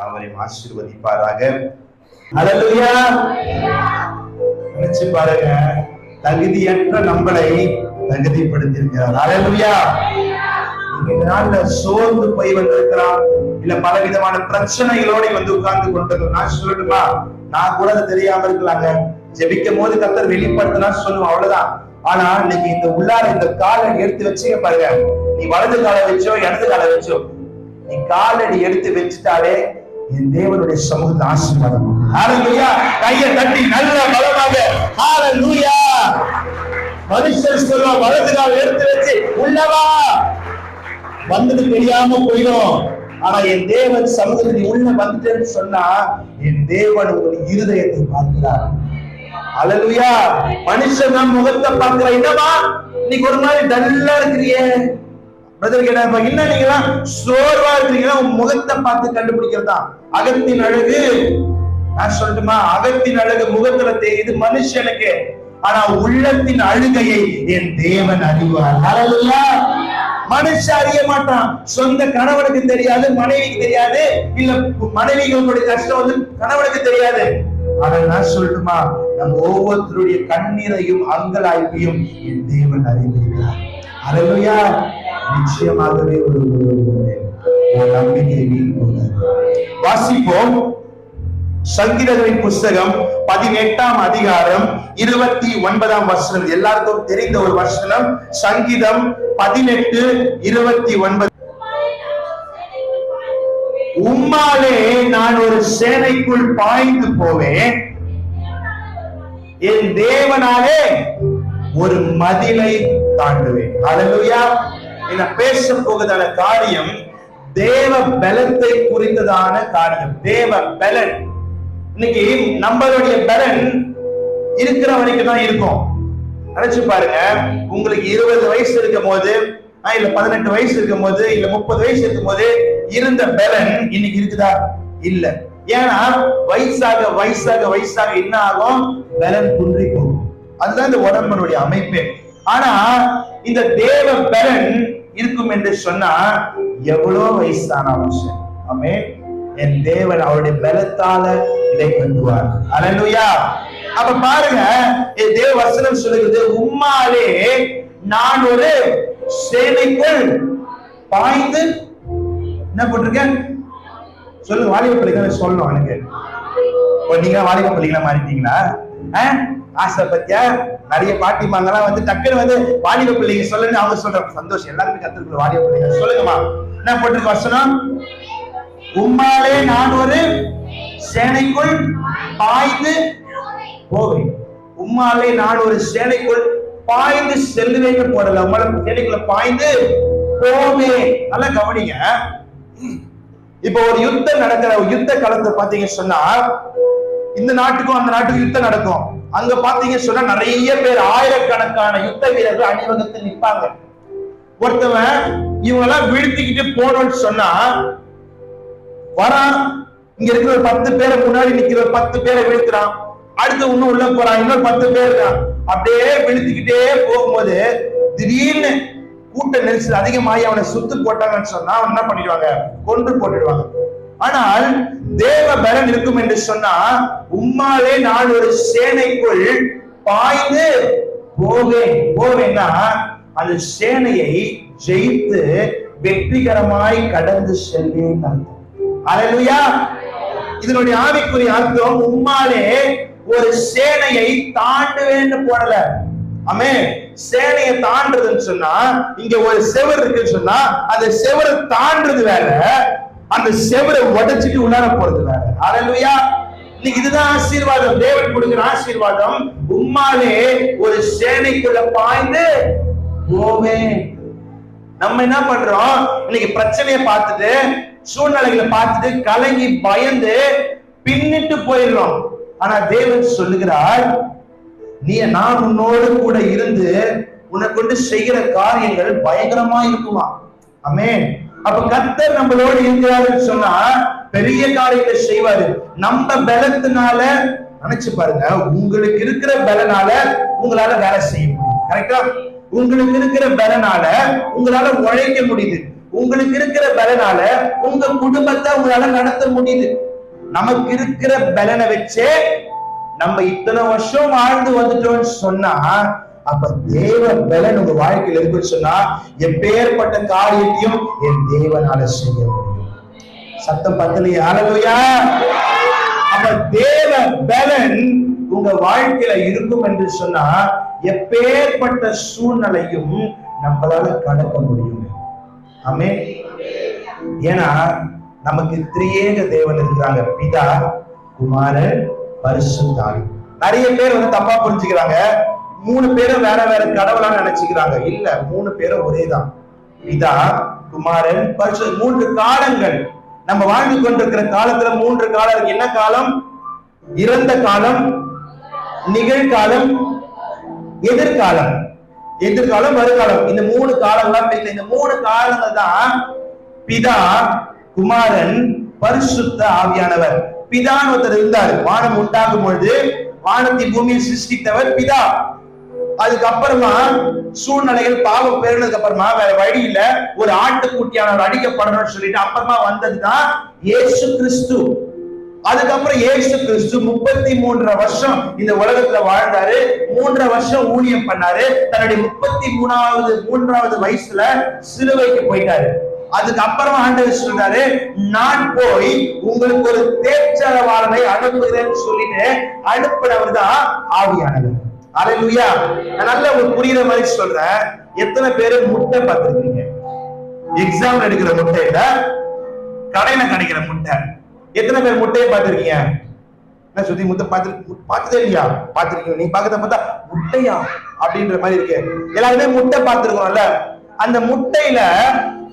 அவரை ஆசீர்வதிப்பாராக. ஹல்லேலூயா. நினைச்சு பாருங்க, தகுதியற்ற நம்மளை தகுதிப்படுத்தியிருக்கிறார். ஹல்லேலூயா. இந்த நாள்ல சோர்ந்து போய் வந்திருக்கலாம், இல்ல பல விதமான பிரச்சனைகளோட வந்து உட்கார்ந்து கொண்டு நான் சொல்லணுமா, நான் கூட அது தெரியாம இருக்கலாங்க. ஜெபிக்கும் போது கர்த்தர் வெளிப்படுத்தினா சொல்லுவோம், அவ்வளவுதான். ஆனா இன்னைக்கு இந்த உள்ளார இந்த காலை எடுத்து வச்சுக்க பாருங்க. நீ வலது காலை வச்சோ இடது காலை வச்சோ, நீ காலடி எடுத்து வச்சுட்டாலே என் தேவனுடைய சமூகத்தில் ஆசீர்வாதம். ஹல்லேலூயா. கையை தட்டி நல்ல பலமாக ஹல்லேலூயா. மனுஷர் சொல்லுவா, வலது கால் எடுத்து வச்சு உள்ளவா வந்தது தெரியாம போயிடும். ஆனா என் தேவன் சமூகத்தில் நீ உள்ள வந்துட்டேன்னு சொன்னா என் தேவன் உங்களுடைய இருதயத்தை பார்க்கிறார். ஹல்லேலூயா. மனுஷன் நம் முகத்தை பார்க்கிற, என்னவா இன்னைக்கு ஒரு மாதிரி டல்லா இருக்கிறியே பிரதர் கேட்டா, என்ன நீங்களா சோர்வா இருக்கிறீங்களா, உன் முகத்தை பார்த்து கண்டுபிடிக்கிறதா அகத்தின் அழகு. நான் சொல்லட்டுமா, அகத்தின் அழகு முகத்துல தெரியுது மனுஷனுக்கு, ஆனா உள்ளத்தின் அழுகையை என் தேவன் அறிவார். ஹல்லேலூயா. மனுஷன் அறிய மாட்டான். சொந்த கணவனுக்கு தெரியாது, மனைவிக்கு தெரியாது, இல்ல மனைவிகளுடைய கஷ்டம் வந்து கணவனுக்கு தெரியாது. ஆனா நான் சொல்லட்டுமா, நம்ம ஒவ்வொருத்தருடைய கண்ணீரையும் அங்கலாய்ப்பையும் என் தேவன் அறிந்திருக்கிறார். ஹல்லேலூயா. நிச்சயமாகவே ஒரு நம்பிக்கை வாசிப்போம். சங்கீதங்களின் புஸ்தகம் 18ஆம் அதிகாரம் 29ஆம் வசனம். எல்லாருக்கும் தெரிந்த ஒரு வசனம். சங்கீதம் 18:29. உம்மாலே நான் ஒரு சேனைக்குள் பாய்ந்து போவேன், என் தேவனாலே ஒரு மதிலை தாண்டுவேன். ஹல்லேலூயா. என்ன பேச போகுதான காரியம் தேவ பலத்தை குறித்ததான காரியம். தேவ பலன். இன்னைக்கு நம்மளுடைய பலன் இருக்கிற வரைக்கும் தான் இருக்கும். நினைச்சு பாருங்க, உங்களுக்கு 20 வயசு இருக்கும் போது, இல்ல 18 வயசு இருக்கும் போது, இல்ல 30 வயசு இருக்கும் போது இருந்த பலன் இன்னைக்கு இருக்குதா? இல்ல. ஏன்னா வயசாக வயசாக வயசாக என்ன ஆகும்? பலன் குன்றி போகும். அதுதான் இந்த உடம்புடைய அமைப்பு. ஆனா இந்த தேவ பலன் இருக்கும் என்று சொன்னா எவ்வளவு வயசான அவசியம். ஆமென். என் தேவன் அவருடைய பலத்தால இதை கண்டுவார். ஹல்லேலூயா. அப்ப பாருங்க, தேவ வசனம் சொல்லுகிறது, உம்மாலே நான் ஒரு சேனைக்குள் பாய்ந்து, என்ன போட்டிருக்கேன் சொல்லுங்க, வாலிப பிள்ளைங்க சொல்லணும். எனக்கு நீங்க வாலிப பிள்ளைங்களா மாறிட்டீங்களா? ஆசை பத்தியா நிறைய பாட்டிமாங்கெல்லாம் வந்து டக்குன்னு வந்து வாலிப பிள்ளைங்க சொல்லுன்னு அவங்க சொல்றாங்க. சந்தோஷம், எல்லாருமே கத்துக்குள்ள வாலிப பிள்ளைங்க சொல்லுங்கம்மா. என்ன போட்டிருக்க வசனம்? உம்மாலே நான் ஒரு சேனைக்குள் பாய்ந்து போவேன். உம்மாலே நான் ஒரு சேனைக்குள் பாய்ந்து செல்லுவேன்னு போடல, உம்மால சேனைக்குள்ள பாய்ந்து போவேன். நல்லா கவனிங்க. இப்ப ஒரு யுத்தம் நடக்கிற யுத்த களத்தை பாத்தீங்க சொன்னா, இந்த நாட்டுக்கும் அந்த நாட்டுக்கும் யுத்தம் நடக்கும். அங்க பாத்தீங்க சொன்னா நிறைய பேர், ஆயிரக்கணக்கான யுத்த வீரர்கள் அணிவகுத்து நிற்பாங்க. ஒருத்தவன் இவங்க எல்லாம் வீழ்த்திக்கிட்டு போனோம்னு சொன்னா வரான், இங்க இருக்கிற ஒரு 10 பேரை முன்னாடி நிக்கிற 10 பேரை வீழ்த்துறான், அடுத்து இன்னும் உள்ள போறான், இன்னொரு 10 பேர் இருக்கான். அப்படியே வீழ்த்திக்கிட்டே போகும்போது திடீர்னு கூட்ட நெரிசல் அதிகமாகி அவனை சுத்து போட்டாங்கன்னு சொன்னா அவன் என்ன பண்ணிடுவாங்க? கொன்று போட்டுடுவாங்க. ஆனால் தேவ பலன் இருக்கும் என்று சொன்னா, உம்மாலே நான் ஒரு சேனைக்குள் பாய்ந்து போவேன்னா அந்த சேனையை ஜெயித்து வெற்றிகரமாய் கடந்து செல்வேன். ஹல்லேலூயா. இதனுடைய ஆவிக்குரிய அர்த்தம், உம்மாலே ஒரு சேனையை தாண்டுவேன்னு போடல. ஆமென். சேனையை தாண்டுறதுன்னு சொன்னா, இங்க ஒரு செவர் இருக்குன்னு சொன்னா அந்த செவரை தாண்டுறது வேற, அந்த செவரை உடைச்சிட்டு உள்ளார போறது வேற. ஹல்லேலூயா. இன்னைக்கு இதுதான் ஆசீர்வாதம், தேவன் கொடுக்கிற ஆசீர்வாதம். உம்மாலே ஒரு சேனைக்குள்ள பாய்ந்து போவேன். நம்ம என்ன பண்றோம்? இன்னைக்கு பிரச்சனையை பார்த்துட்டு, சூழ்நிலைகளை பார்த்துட்டு கலங்கி பயந்து பின்னிட்டு போயிடுறோம். ஆனா தேவன் சொல்லுகிறார், நான் உன்னோடு கூட இருந்து உன்னை கொண்டு செய்கிற காரியங்கள் பயங்கரமா இருக்குமா. ஆமென். அப்ப கர்த்தர் நம்மளோடு இருக்கிறாருன்னு சொன்னா பெரிய காரியத்தை செய்வாரு. நம்ம பலத்தினால நினைச்சு பாருங்க, உங்களுக்கு இருக்கிற பலனால உங்களால வேலை செய்ய முடியும். கரெக்டா? உங்களுக்கு இருக்கிற பலனால உங்களால உழைக்க முடியுது. உங்களுக்கு இருக்கிற பலனால உங்க குடும்பத்தை உங்களால நடத்த முடியுது. நமக்கு இருக்கிற பலனை வச்சே நம்ம இத்தனை வருஷம் வாழ்ந்து வந்துட்டோம்னு சொன்னா, அப்ப தேவ பலன் உங்க வாழ்க்கையில் இருக்குன்னு சொன்னா, எப்பேற்பட்ட காரியத்தையும் என் தேவனால செய்ய முடியும். சத்தம் பத்தலையே? ஹல்லேலூயா. அப்ப தேவ பலன் உங்க வாழ்க்கையில இருக்கும் என்று சொன்னா, எப்பேற்பட்ட சூழ்நிலையும் நம்மளால கடக்க முடியும். ஆமென். ஏன்னா நமக்கு திரியேக தேவன் இருக்கிறாங்க, பிதா, குமாரன், பரிசுத்த ஆவி. நிறைய பேர் தப்பா புரிஞ்சுக்கிறாங்க, 3 பேரும் வேற வேற கடவுளா நினைச்சுக்கிறாங்க. இல்ல, 3 பேரும் ஒரேதான். பிதா, குமாரன், பரிசுத்த. 3 காலங்கள் நம்ம வாழ்ந்து கொண்டிருக்கிற காலத்துல 3 காலம் இருக்கு. என்ன காலம்? இறந்த காலம், நிகழ்காலம், எதிர்காலம். எதிர்காலம், வருகாலம். இந்த 3 காலங்கள்லாம் பேசல. இந்த 3 காலங்கள் தான் பிதா, குமாரன், பரிசுத்த ஆவியானவர். பிதான் ஒருத்தர் இருந்தார். வானம் உண்டாகும் பொழுது வானத்தை பூமியை சிருஷ்டித்தவர் பிதா. அதுக்கப்புறமா சூழ்நிலைகள் பாவம் பெருனதுக்கு அப்புறமா வேற வழி இல்ல, ஒரு ஆட்டுக்குட்டியானவர் அடிக்கப்படணும்னு சொல்லிட்டு அப்புறமா வந்ததுதான் இயேசு கிறிஸ்து. அதுக்கப்புறம் இயேசு கிறிஸ்து 33 வருஷம் இந்த உலகத்துல வாழ்ந்தாரு. 3 வருஷம் ஊழியம் பண்ணாரு. தன்னுடைய 33வது வயசுல சிலுவைக்கு போயிட்டாரு. அதுக்கு அப்புறமா ஆண்டவர் சொல்றாரு, நான் போய் உங்களுக்கு ஒரு தேர்ச்சரவாளனை அனுப்புகிறேன்னு சொல்லிட்டு அனுப்பினவர் தான் ஆவியானவர். ஹல்லேலூயா. நான் நல்ல ஒரு புரியுற மாதிரி சொல்றேன். எத்தனை பேரு முட்டை பார்த்திருக்கீங்க? எக்ஸாம் எடுக்கிற முட்டை இல்ல, கடையில கிடைக்கிற முட்டை. எத்தனை பேர் முட்டையை பார்த்திருக்கீங்க? சுத்தி முட்டை பார்த்ததே இல்லையா? பார்த்திருக்கீங்க. நீ பார்க்கறத பார்த்தா முட்டையா அப்படின்ற மாதிரி இருக்கு. எல்லாருமே முட்டை பார்த்திருக்கோம்ல. அந்த முட்டையில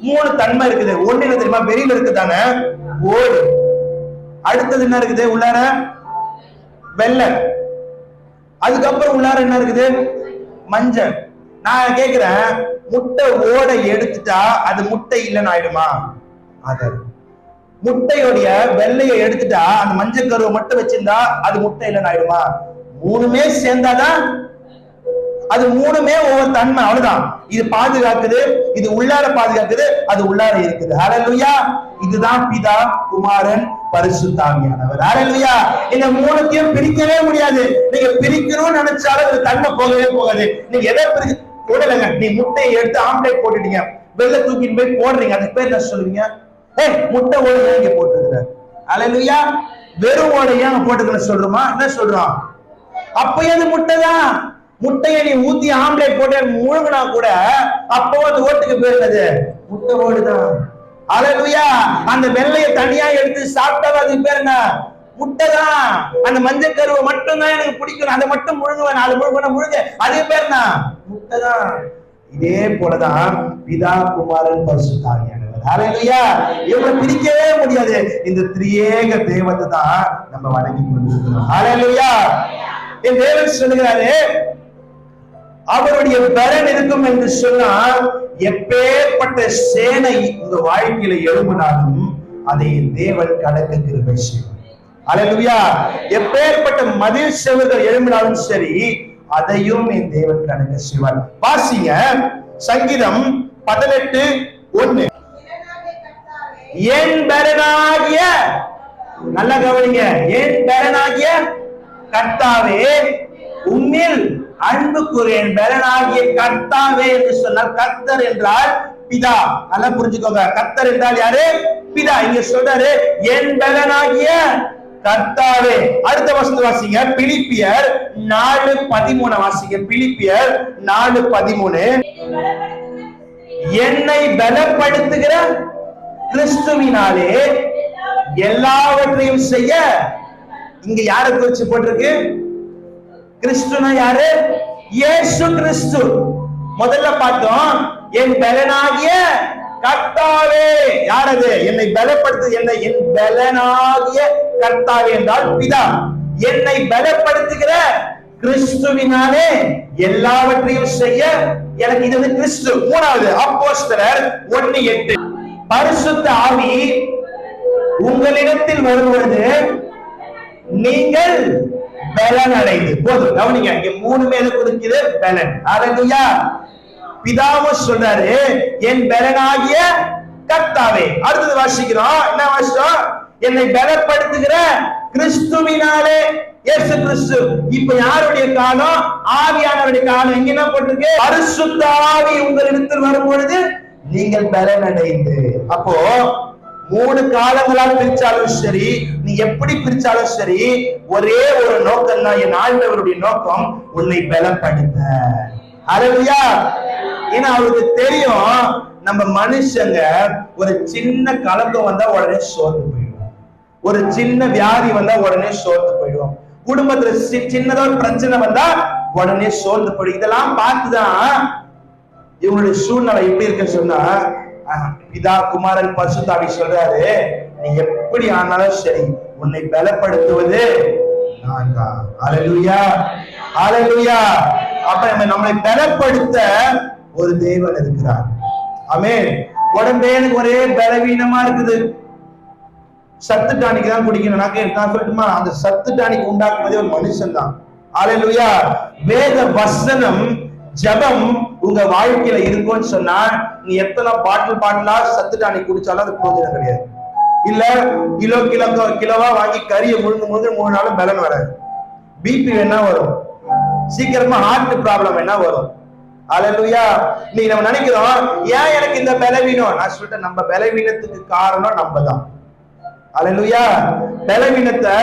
3 தன்மை இருக்குது. ஒண்ணு என்ன தெரியுமா? வெளியில இருக்குதானே ஓடு. அடுத்தது என்ன இருக்குது? உள்ளார வெள்ளை. அதுக்கப்புறம் உள்ளார என்ன இருக்குது? மஞ்சள். நான் கேக்குறேன், முட்டை ஓடை எடுத்துட்டா அது முட்டை இல்லைன்னு ஆயிடுமா? அது முட்டையோடைய வெள்ளையை எடுத்துட்டா அந்த மஞ்சள் கருவை மட்டும் வச்சிருந்தா அது முட்டை இல்லைன்னு ஆயிடுமா? 3மே சேர்ந்தாதான் அது 3மே ஒவ்வொரு தன்மை. அவ்வளவுதான். இது பாதுகாக்குது, இது உள்ளார பாதுகாக்குது, அது உள்ளார இருக்குது. ஹல்லேலூயா. இதுதான் பிதா, குமாரன், பரிசுத்த ஆவியானவர். ஹல்லேலூயா. இந்த 3த்தையும் பிரிக்கவே முடியாது. நீங்க பிரிக்கணும்னு நினைச்சாலும் இந்த தன்மை போகவே போகாது. நீங்க எதை பிரிக்க போடலங்க. நீ முட்டையை எடுத்து ஆம்லேட் போட்டுட்டீங்க, வெள்ளை தூக்கிட்டு போய் போடுறீங்க, அதுக்கு பேர் என்ன சொல்லுவீங்க? முட்டை ஓடையா இங்க போட்டுருக்க. ஹல்லேலூயா. வெறும் ஓடையா போட்டுக்கணும் சொல்றோமா? என்ன சொல்றோம்? அப்பயும் அது முட்டை தான். முட்டையை நீ ஊத்தி ஆம்லேட் போட்டு முழுங்கினா கூட அப்போ அந்த ஓட்டுக்கு பேருது முட்டை ஓடுதான். ஹல்லேலூயா. அந்த வெள்ளையை தனியா எடுத்து சாப்பிட்டாலும் அதுக்கு பேர் என்ன? முட்டை தான். அந்த மஞ்சள் கருவை மட்டும் தான் எனக்கு பிடிக்கணும், அதை மட்டும் முழுங்குவேன், 4 முழுங்க, அதுக்கு பேர் என்ன? முட்டை தான். இதே போலதான் பிதா, குமாரன், பரிசுத்த ஆவியானவர். ஹல்லேலூயா. இவங்களை பிரிக்கவே முடியாது. இந்த திரியேக தேவத்தை தான் நம்ம வணங்கி கொண்டிருக்கிறோம். ஹல்லேலூயா. என் தேவன் சொல்லுகிறாரு, அவருடைய பலன் இருக்கும் என்று சொன்னால் எப்பேற்பட்ட சேனை உங்க வாழ்க்கையில எழும்பினாலும் அதை தேவன் கடக்க கிருபை செய்வார். ஹல்லேலூயா. எப்பேற்பட்ட மதில் செவுகள் எழும்பினாலும் சரி, அதையும் என் தேவன் கடக்க செய்வார். வாசிங்க சங்கீதம் 18:1. என் பலனாகிய, நல்லா கவனிங்க, என் பலனாகிய கர்த்தாவே உம்மில் அன்பு கூறேன். பலனாகிய கர்த்தாவே என்று சொன்னால் கர்த்தர் என்றால் பிதா. நல்லா புரிஞ்சுக்கோங்க. கர்த்தர் என்றால் யாரு? பிதா. இங்க சொல்றாரு என் பலனாகிய கர்த்தாவே. அடுத்த வசனம் வாசிங்க. பிலிப்பியர் 4:13 வாசிங்க. பிலிப்பியர் 4:13. என்னை பலப்படுத்துகிற கிறிஸ்துவினாலே எல்லாவற்றையும் செய்ய. இங்க யாரை குறிச்சு போட்டிருக்கு? கிறிஸ்துனா யாரு? இயேசு கிறிஸ்து. முதல்ல பார்த்தோம் என் பலனாகிய கர்த்தாவே. யார் அது? என்னை பலப்படுத்து. என்னை என் பலனாகிய கர்த்தாவே என்றால் பிதா. என்னை பலப்படுத்துகிற கிறிஸ்துவினாலே எல்லாவற்றையும் செய்ய எனக்கு. இது கிறிஸ்து. 3வது அப்போஸ்தலர் 1:8. பரிசுத்த ஆவி உங்களிடத்தில் வருவது நீங்கள் பலன் அடைந்து. போதும், கவனிங்க. இங்க 3 மேல கொடுக்கிறது பலன். ஹல்லேலூயா. பிதாவும் சொல்றாரு என் பலனாகிய கர்த்தாவே. அடுத்தது வாசிக்கிறோம், என்ன வாசிக்கிறோம்? என்னை பலப்படுத்துகிற கிறிஸ்துவினாலே. இயேசு கிறிஸ்து. இப்ப யாருடைய காலம்? ஆவியானவருடைய காலம். இங்க என்ன போட்டிருக்கு? பரிசுத்த ஆவி உங்களிடத்தில் வரும் பொழுது நீங்கள் பலனடைந்து. அப்போ 3 காலங்களால் பிரிச்சாலும் சரி, நீ எப்படி பிரிச்சாலும் சரி, ஒரே ஒரு நோக்கம் தான். என் ஆண்டவருடைய நோக்கம் உன்னை பலப்படுத்த. ஹல்லேலூயா. ஏன்னா அவருக்கு தெரியும், நம்ம மனுஷங்க ஒரு சின்ன கலக்கம் வந்தா உடனே சோர்ந்து போயிடுவோம், ஒரு சின்ன வியாதி வந்தா உடனே சோர்ந்து போயிடுவோம், குடும்பத்துல சின்னதா ஒரு பிரச்சனை வந்தா உடனே சோர்ந்து போயிடும். இதெல்லாம் பார்த்துதான் இவங்களுடைய சூழ்நிலை எப்படி இருக்குன்னு சொன்னா, பிதா குமாரன் பரிசுத்தாவி சொல்றாரு, நீ எப்படி ஆனாலும் சரி உன்னை பலப்படுத்துவது நான் தான். ஹல்லேலூயா, ஹல்லேலூயா. அப்ப நம்மளை பலப்படுத்த ஒரு தேவன் இருக்கிறார். ஆமென். உடம்பே எனக்கு ஒரே பலவீனமா இருக்குது, சத்து டானிக் தான் குடிக்கணும். நான் சொல்லட்டுமா, அந்த சத்து டானிக் உண்டாக்குவதே ஒரு மனுஷன் தான். ஹல்லேலூயா. வேத வசனம் ஜெபம் உங்க வாழ்க்கையில இருக்கும்னு சொன்னா, நீ எத்தனை பாட்டிலா சத்து டானிக் குடிச்சாலும் அது பிரயோஜனம் கிடையாது. இல்ல கிலோவா வாங்கி கறியை முழுங்க 3 நாளும் பலன் வராது. பிபி வேணா வரும், சீக்கிரமா ஹார்ட் ப்ராப்ளம் என்ன வரும். ஹல்லேலூயா. நீ நம்ம நினைக்கிறோம், ஏன் எனக்கு இந்த பலவீனம்? நான் சொல்லிட்டேன், நம்ம பலவீனத்துக்கு காரணம் நம்ம தான். ஹல்லேலூயா. பலவீனத்தை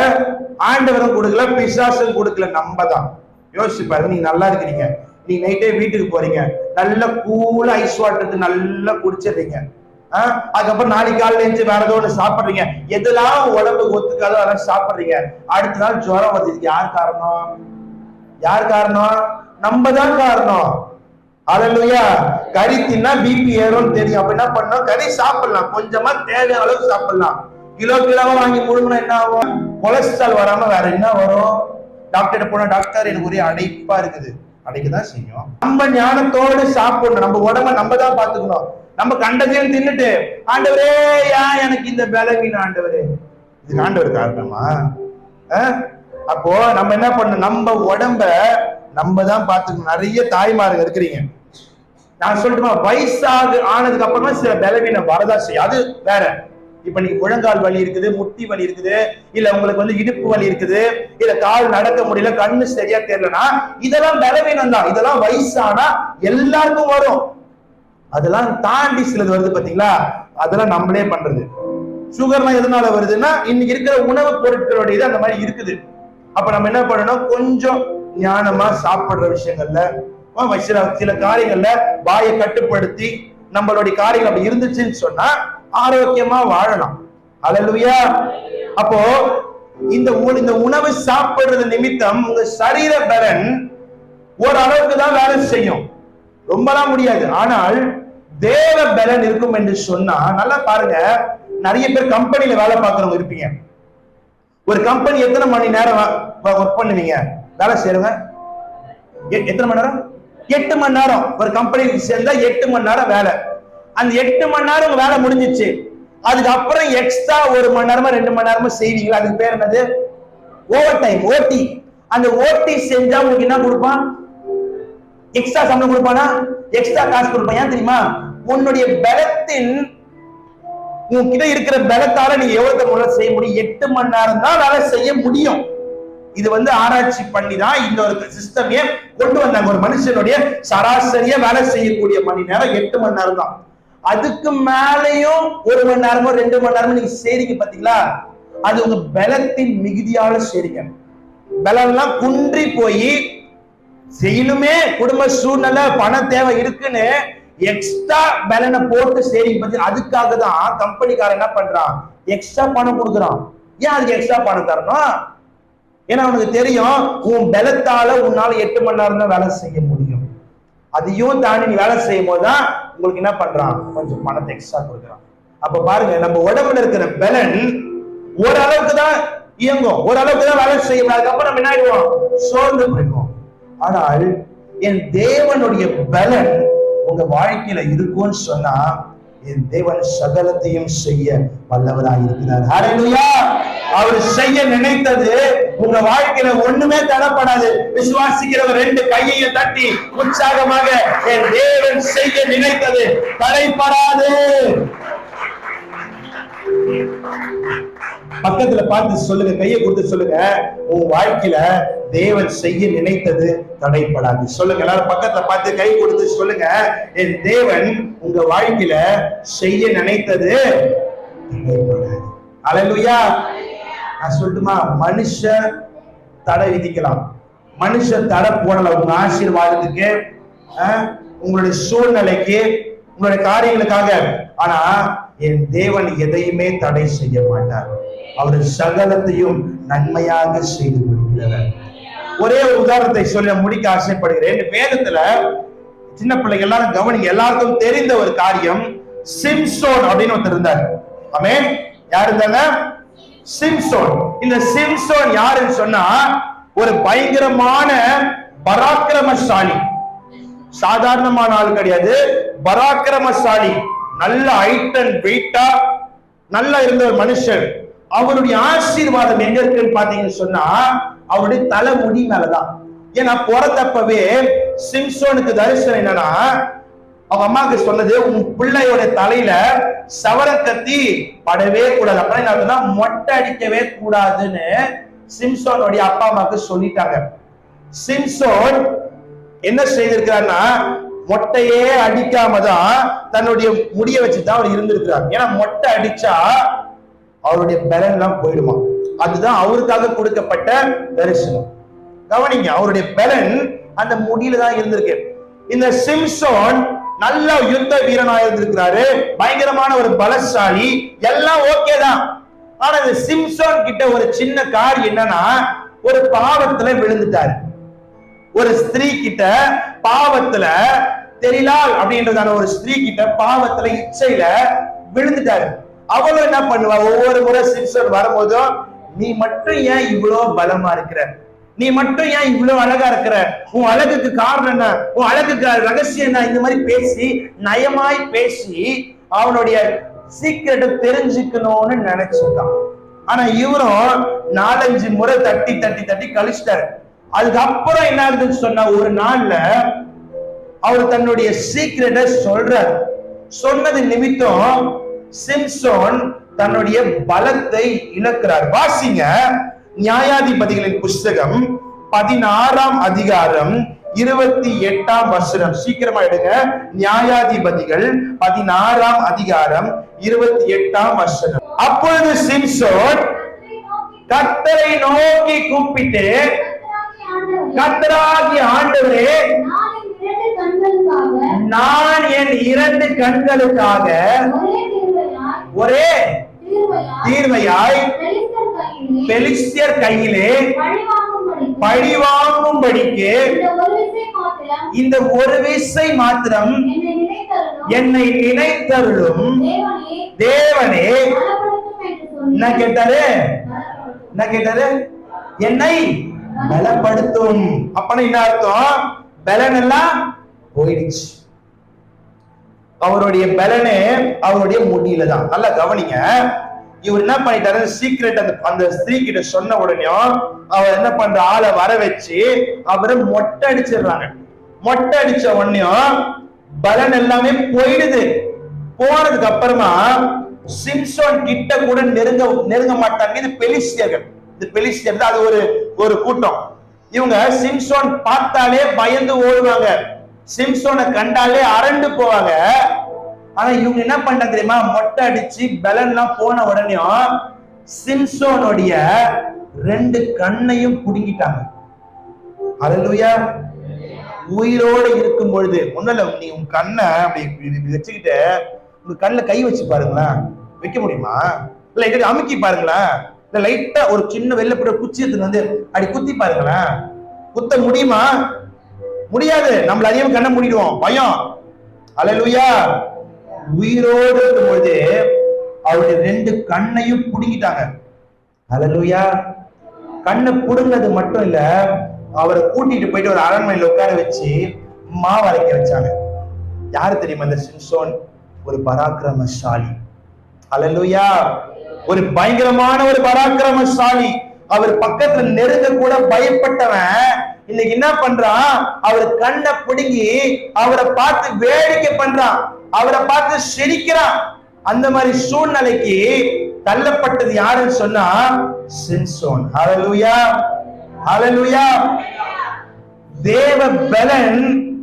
ஆண்டவரும் கொடுக்கல, பிசாசும் கொடுக்கல, நம்ம தான். யோசிச்சு பாருங்க. நீங்க நல்லா இருக்கிறீங்க, நீங்க நைட்டே வீட்டுக்கு போறீங்க, நல்ல கூலா ஐஸ் வாட்டர் நல்லா குடிச்சிடுறீங்க, அதுக்கப்புறம் நாளைக்கு காலையில எழுந்து வேற ஏதோ ஒன்று சாப்பிடுறீங்க, எதெல்லாம் உடம்புக்கு ஒத்துக்காதோ அதெல்லாம் சாப்பிடுறீங்க, அடுத்த நாள் ஜுரம் வருது. யார் காரணம்? யார் காரணம்? நம்ம தான் காரணம். ஹல்லேலூயா. கறி தின்னா பிபி ஏறும்னு தெரியும். அப்ப என்ன பண்ணணும்? கறி சாப்பிடலாம், கொஞ்சமா தேவையான அளவுக்கு சாப்பிடலாம். கிலோவா வாங்கி முழுங்கினா என்ன ஆகும்? கொலஸ்ட்ரால் வராம வேற என்ன வரும்? டாக்டர் போனா, டாக்டர் எனக்கு ஒரே அடைப்பா இருக்குது. அடைக்கதான் செய்யும். நம்ம ஞானத்தோடு சாப்பிடணும், நம்ம உடம்ப நம்ம தான் பாத்துக்கணும். நம்ம கண்டதையும் தின்னுட்டு, ஆண்டவரே ஏன் எனக்கு இந்த பலவீனம் ஆண்டவரே, இதுக்கு ஆண்டவர் காரணமா? அப்போ நம்ம என்ன பண்ணணும்? நம்ம உடம்ப நம்ம தான் பாத்துக்கணும். நிறைய தாய்மார்கள் இருக்கிறீங்க, நான் சொல்லட்டுமா, வயசாக ஆனதுக்கு அப்புறமா சில பலவீனம் வரதா செய்யும், அது வேற. இப்ப நீங்க முழங்கால் வலி இருக்குது, முட்டி வலி இருக்குது, இல்ல உங்களுக்கு வந்து இடுப்பு வலி இருக்குது, இல்ல கால் நடக்க முடியல, கண்ணு சரியா தெரியலனா, இதெல்லாம் பலவீனம் தான். இதெல்லாம் வயசானா எல்லாருக்கும் வரும். அதெல்லாம் தாண்டி சிலது வருது பாத்தீங்களா, அதெல்லாம் நம்மளே பண்றது. சுகர்லாம் எதனால வருதுன்னா, இன்னைக்கு இருக்கிற உணவு பொருட்களுடைய இது அந்த மாதிரி இருக்குது. அப்ப நம்ம என்ன பண்ணணும்? கொஞ்சம் ஞானமா சாப்பிடுற விஷயங்கள்ல, சில காரியங்கள்ல வாயை கட்டுப்படுத்தி நம்மளுடைய காரியங்கள் அப்படி இருந்துச்சுன்னு சொன்னா ஆரோக்கியமா வாழலாம். ஹல்லேலூயா. அப்போ இந்த உணவு சாப்பிடுறது நிமித்தம் உங்க சரீர பலன் ஓரளவுக்கு தான் வேலை செய்யும், ரொம்பலாம் முடியாது. ஆனால் தேவ பலன் இருக்கும் என்று சொன்னா, நல்லா பாருங்க, நிறைய பேர் கம்பெனில வேலை பார்க்கறவங்க இருப்பீங்க. ஒரு கம்பெனி எத்தனை மணி நேரம் ஒர்க் பண்ணுவீங்க? வேலை செய்யறவங்க எத்தனை மணி நேரம்? 8 மணி நேரம். ஒரு கம்பெனிக்கு சேர்ந்தா 8 மணி நேரம் வேலை. அந்த 8 மணி நேரம் வேலை முடிஞ்சிச்சு, அதுக்கப்புறம் எக்ஸ்ட்ரா 1 மணி நேரமா 2 மணி நேரமா செய்வீங்களா? அதுக்கு பேர் என்னது? ஓவர் டைம், ஓடி. அந்த ஓடி செஞ்சா உங்களுக்கு என்ன கொடுப்பான்? எக்ஸ்ட்ரா சம்பளம் கொடுப்பானா? எக்ஸ்ட்ரா காசு கொடுப்பான். ஏன் தெரியுமா? உன்னுடைய பலத்தின், உன்கிட்ட இருக்கிற பலத்தால நீ எவ்வளவு செய்ய முடியும்? 8 மணி நேரம் தான் வேலை செய்ய முடியும். இது வந்து ஆராய்ச்சி பண்ணி தான் இந்த ஒரு சிஸ்டமே கொண்டு வந்தாங்க. ஒரு மனுஷனுடைய சராசரியா வேலை செய்யக்கூடிய மணி நேரம் 8 மணி நேரம் தான். அதுக்கு மேலையும் 1 மணி நேரமோ 2 மணி நேரமோ நீங்க செய்றீங்க பாத்தீங்களா, அது உங்க பலத்தின் மிகுதியால செய்றீங்க. பலம்லாம் குன்றி போய் செய்யணுமே, குடும்ப சூழ்நிலை பண தேவை இருக்குன்னு எக்ஸ்ட்ரா பலனை போட்டு செய்றீங்க பத்தி, அதுக்காக தான் கம்பெனிக்காரன் என்ன பண்றான்? எக்ஸ்ட்ரா பணம் கொடுக்குறான். ஏன் அதுக்கு எக்ஸ்ட்ரா பணம் தரணும்? ஏன்னா உனக்கு தெரியும், உன் பலத்தால உன்னால 8 மணி நேரம் தான் வேலை செய்ய முடியும். அதையும் தாண்டி நீ வேலை செய்யும் போதுதான் உங்களுக்கு என்ன பண்றான்? கொஞ்சம் பணத்தை எக்ஸ்ட்ரா கொடுக்குறான். அப்ப பாருங்க, நம்ம உடம்புல இருக்கிற பலன் ஓரளவுக்கு தான் இயங்கும், ஓரளவுக்கு தான் வேலை செய்யும். அதுக்கப்புறம் நம்ம என்ன ஆயிடுவோம்? சோர்ந்து போயிடுவோம். ஆனால் என் தேவனுடைய பலன் உங்க வாழ்க்கையில இருக்கும்னு சொன்னா, என் தேவன் சகலத்தையும் செய்ய வல்லவராய் இருக்கிறார். ஹல்லேலூயா. அவர் செய்ய நினைத்தது உங்க வாழ்க்கையில ஒண்ணுமே தடப்படாது. விசுவாசிக்கிறவர் 2 கையையும் தட்டி உற்சாகமாக, என் தேவன் செய்ய நினைத்தது தடைப்படாது. பக்கத்துல பார்த்து சொல்லுங்க, கையை கொடுத்து சொல்லுங்க, உன் வாழ்க்கையில தேவன் செய்ய நினைத்தது தடைப்படாது. சொல்லுங்க எல்லாரும் பக்கத்துல பார்த்து கை கொடுத்து சொல்லுங்க, என் தேவன் உங்க வாழ்க்கையில செய்ய நினைத்தது தடைப்படாது. அல்லேலூயா. நான் சொல்லட்டுமா, மனுஷன் தடை விதிக்கலாம், மனுஷன் தடை போடல உங்க ஆசீர்வாதத்துக்கு, உங்களுடைய சூழ்நிலைக்கு, உங்களுடைய காரியங்களுக்காக. ஆனா என் தேவன் எதையுமே தடை செய்ய மாட்டார். அவர் சகலத்தையும் நன்மையாக செய்து முடிக்கிறார். ஒரே ஒரு உதாரணத்தை சொல்ல முடிக்க ஆசைப்படுகிறேன். வேதத்துல சின்ன பிள்ளைங்க எல்லாரும் கவனிங்க, எல்லாருக்கும் தெரிந்த ஒரு காரியம், சிம்சோன் அப்படின்னு ஒருத்தர் இருந்தார். ஆமென். யார் இருந்தாங்க? சிம்சோன். இந்த சிம்சோன் யாருன்னு சொன்னா ஒரு பயங்கரமான பராக்கிரமசாலி, சாதாரணமான ஆள் கிடையாது, பராக்கிரமசாலி, நல்ல ஹைட் அண்ட் வெயிட்டா நல்லா இருந்த ஒரு மனுஷன். அவருடைய ஆசீர்வாதம் எங்க இருக்குன்னு பாத்தீங்கன்னு சொன்னா அவருடைய தலைமுடி மேலதான். ஏன்னா பிறந்தப்பவே சிம்சோனுக்கு தரிசனம் என்னன்னா, அவங்க அம்மாவுக்கு சொன்னது, உன் பிள்ளையோட தலையில சவர கத்தி படவே கூடாது, அப்படின்னா மொட்டை அடிக்கவே கூடாதுன்னு சிம்சோனுடைய அப்பா அம்மாவுக்கு சொல்லிட்டாங்க. சிம்சோன் என்ன செய்திருக்கிறார்னா, மொட்டையே அடிக்காம தான் தன்னுடைய முடிய வச்சுதான் அவர் இருந்திருக்கிறார். ஏன்னா மொட்டை அடிச்சா அவருடைய பலன் எல்லாம் போயிடுமா, அதுதான் அவருக்காக கொடுக்கப்பட்ட தரிசனம். கவனிங்க, அவருடைய பலன் அந்த முடியில தான் இருந்திருக்கு. இந்த சிம்சோன் நல்ல யுத்த வீரனா இருந்திருக்கிறாரு, பயங்கரமான ஒரு பலசாலி, எல்லாம் ஓகே தான். ஆனா இந்த சிம்சோன் கிட்ட ஒரு சின்ன காரியம் என்னன்னா, ஒரு பாவத்துல விழுந்துட்டாரு. ஒரு ஸ்திரீ கிட்ட பாவத்துல, தெரிலால் அப்படின்றதான ஒரு ஸ்திரீ கிட்ட பாவத்துல இச்சையில விழுந்துட்டாரு. அவளும் என்ன பண்ணுவா, ஒவ்வொரு முறை சிம்சோன் வரும்போதும், நீ மட்டும் ஏன் இவ்வளவு பலமா இருக்கிற, நீ மட்டும் ஏன் இவ்வளவு அழகா இருக்கிற, உன் அழகுக்கு காரணம் என்ன, உன் அழகுக்கு ரகசியம் என்ன, இந்த மாதிரி பேசி நயமாய் பேசி அவனுடைய சீக்கிரட்டை தெரிஞ்சுக்கணும்னு நினைச்சிருக்கான். ஆனா இவரும் 4-5 முறை தட்டி தட்டி தட்டி கழிச்சிட்டாரு. அதுக்கப்புறம் என்ன ஆகுதுன்னு சொன்னா, ஒரு நாள்ல அவர் தன்னுடைய சீக்கிரட்டை சொல்றார். சொன்னது நிமித்தம் சிம்சோன் தன்னுடைய பலத்தை இழக்கிறார். வாசிங்க நியாயாதிபதிகளின் புஸ்தகம் 16ஆம் அதிகாரம் 28ஆம் வசனம். சீக்கிரமா எடுங்க. நியாயாதிபதிகள் 16ஆம் அதிகாரம் 28ஆம் வசனம். அப்பொழுது சிம்சோன் கர்த்தரை நோக்கி கூப்பிட்டு, கர்த்தராகிய ஆண்டவரே, நான் என் 2 கண்களுக்காக ஒரே தீர்வையாய் பெலிஸ்தியர் கையிலே பழிவாங்கும்படிக்கு இந்த ஒரு விசை மாத்திரம் என்னை நினைத்தருளும் தேவனே. என்ன கேட்டாரு? என்ன கேட்டாரு? என்னை பலப்படுத்தும். அப்பனா என்ன அர்த்தம்? பலன் எல்லாம் போயிடுச்சு. அவருடைய பலனே அவருடைய முடியில தான். நல்லா கவனிங்க. இவர் என்ன பண்ணிட்டாரு, சீக்ரெட் அந்த ஸ்திரீ கிட்ட சொன்ன உடனே அவர் என்ன பண்ற, ஆளை வர வச்சு அவரை மொட்டை அடிச்சிடுறாங்க. மொட்டை அடிச்ச உடனே பலன் எல்லாமே போயிடுது. போனதுக்கு அப்புறமா சிம்சோன் கிட்ட கூட நெருங்க மாட்டாங்க. இது பெலிஸ்தியர்கள். இது பெலிஸ்தியர் அது ஒரு கூட்டம். இவங்க சிம்சோன் பார்த்தாலே பயந்து ஓடுவாங்க, சிம்சோனை கண்டாலே அரண்டு போவாங்க. ஆனா இவங்க என்ன பண்ண தெரியுமா, மொட்டை அடிச்சு பலன் எல்லாம் போன உடனே சிம்சோனுடைய 2 கண்ணையும் புடுங்கிட்டாங்க. அல்லேலூயா. உயிரோடு இருக்கும் பொழுது ஒண்ணும் இல்ல, நீ உன் கண்ணை அப்படி வச்சுக்கிட்டு உங்க கண்ணுல கை வச்சு பாருங்களேன். வைக்க முடியுமா? இல்ல அமுக்கி பாருங்களேன். இல்ல லைட்டா ஒரு சின்ன வெள்ளப்பட குச்சி எடுத்துட்டு வந்து அப்படி குத்தி பாருங்களேன். குத்த முடியுமா? முடியாது. நம்மள அதிகம் கண்ணை மூடிடுவோம், பயம். அல்லேலூயா. உயிரோடு இருக்கும் பொழுது அவருடைய 2 கண்ணையும் புடுங்கிட்டாங்க. அல்லேலூயா. கண்ணை புடுங்கிறது மட்டும் இல்ல, அவரை கூட்டிட்டு போயிட்டு ஒரு அரண்மனையில உட்கார வச்சு மாவு அரைக்க வச்சாங்க. யாரு தெரியுமா? இந்த சிம்சோன் ஒரு பராக்கிரமசாலி. அல்லேலூயா. ஒரு பயங்கரமான ஒரு பராக்கிரமசாலி. அவர் பக்கத்துல நெருங்க கூட பயப்பட்டவன் இன்னைக்கு என்ன பண்றான், அவர் கண்ணை பிடுங்கி அவரை பார்த்து வேடிக்கை பண்றான், அவரை பார்த்து சிரிக்கிறான். அந்த மாதிரி சூழ்நிலைக்கு தள்ளப்பட்டது யாருன்னு சொன்னா சிம்சோன். ஹல்லேலூயா, ஹல்லேலூயா. தேவ பலன்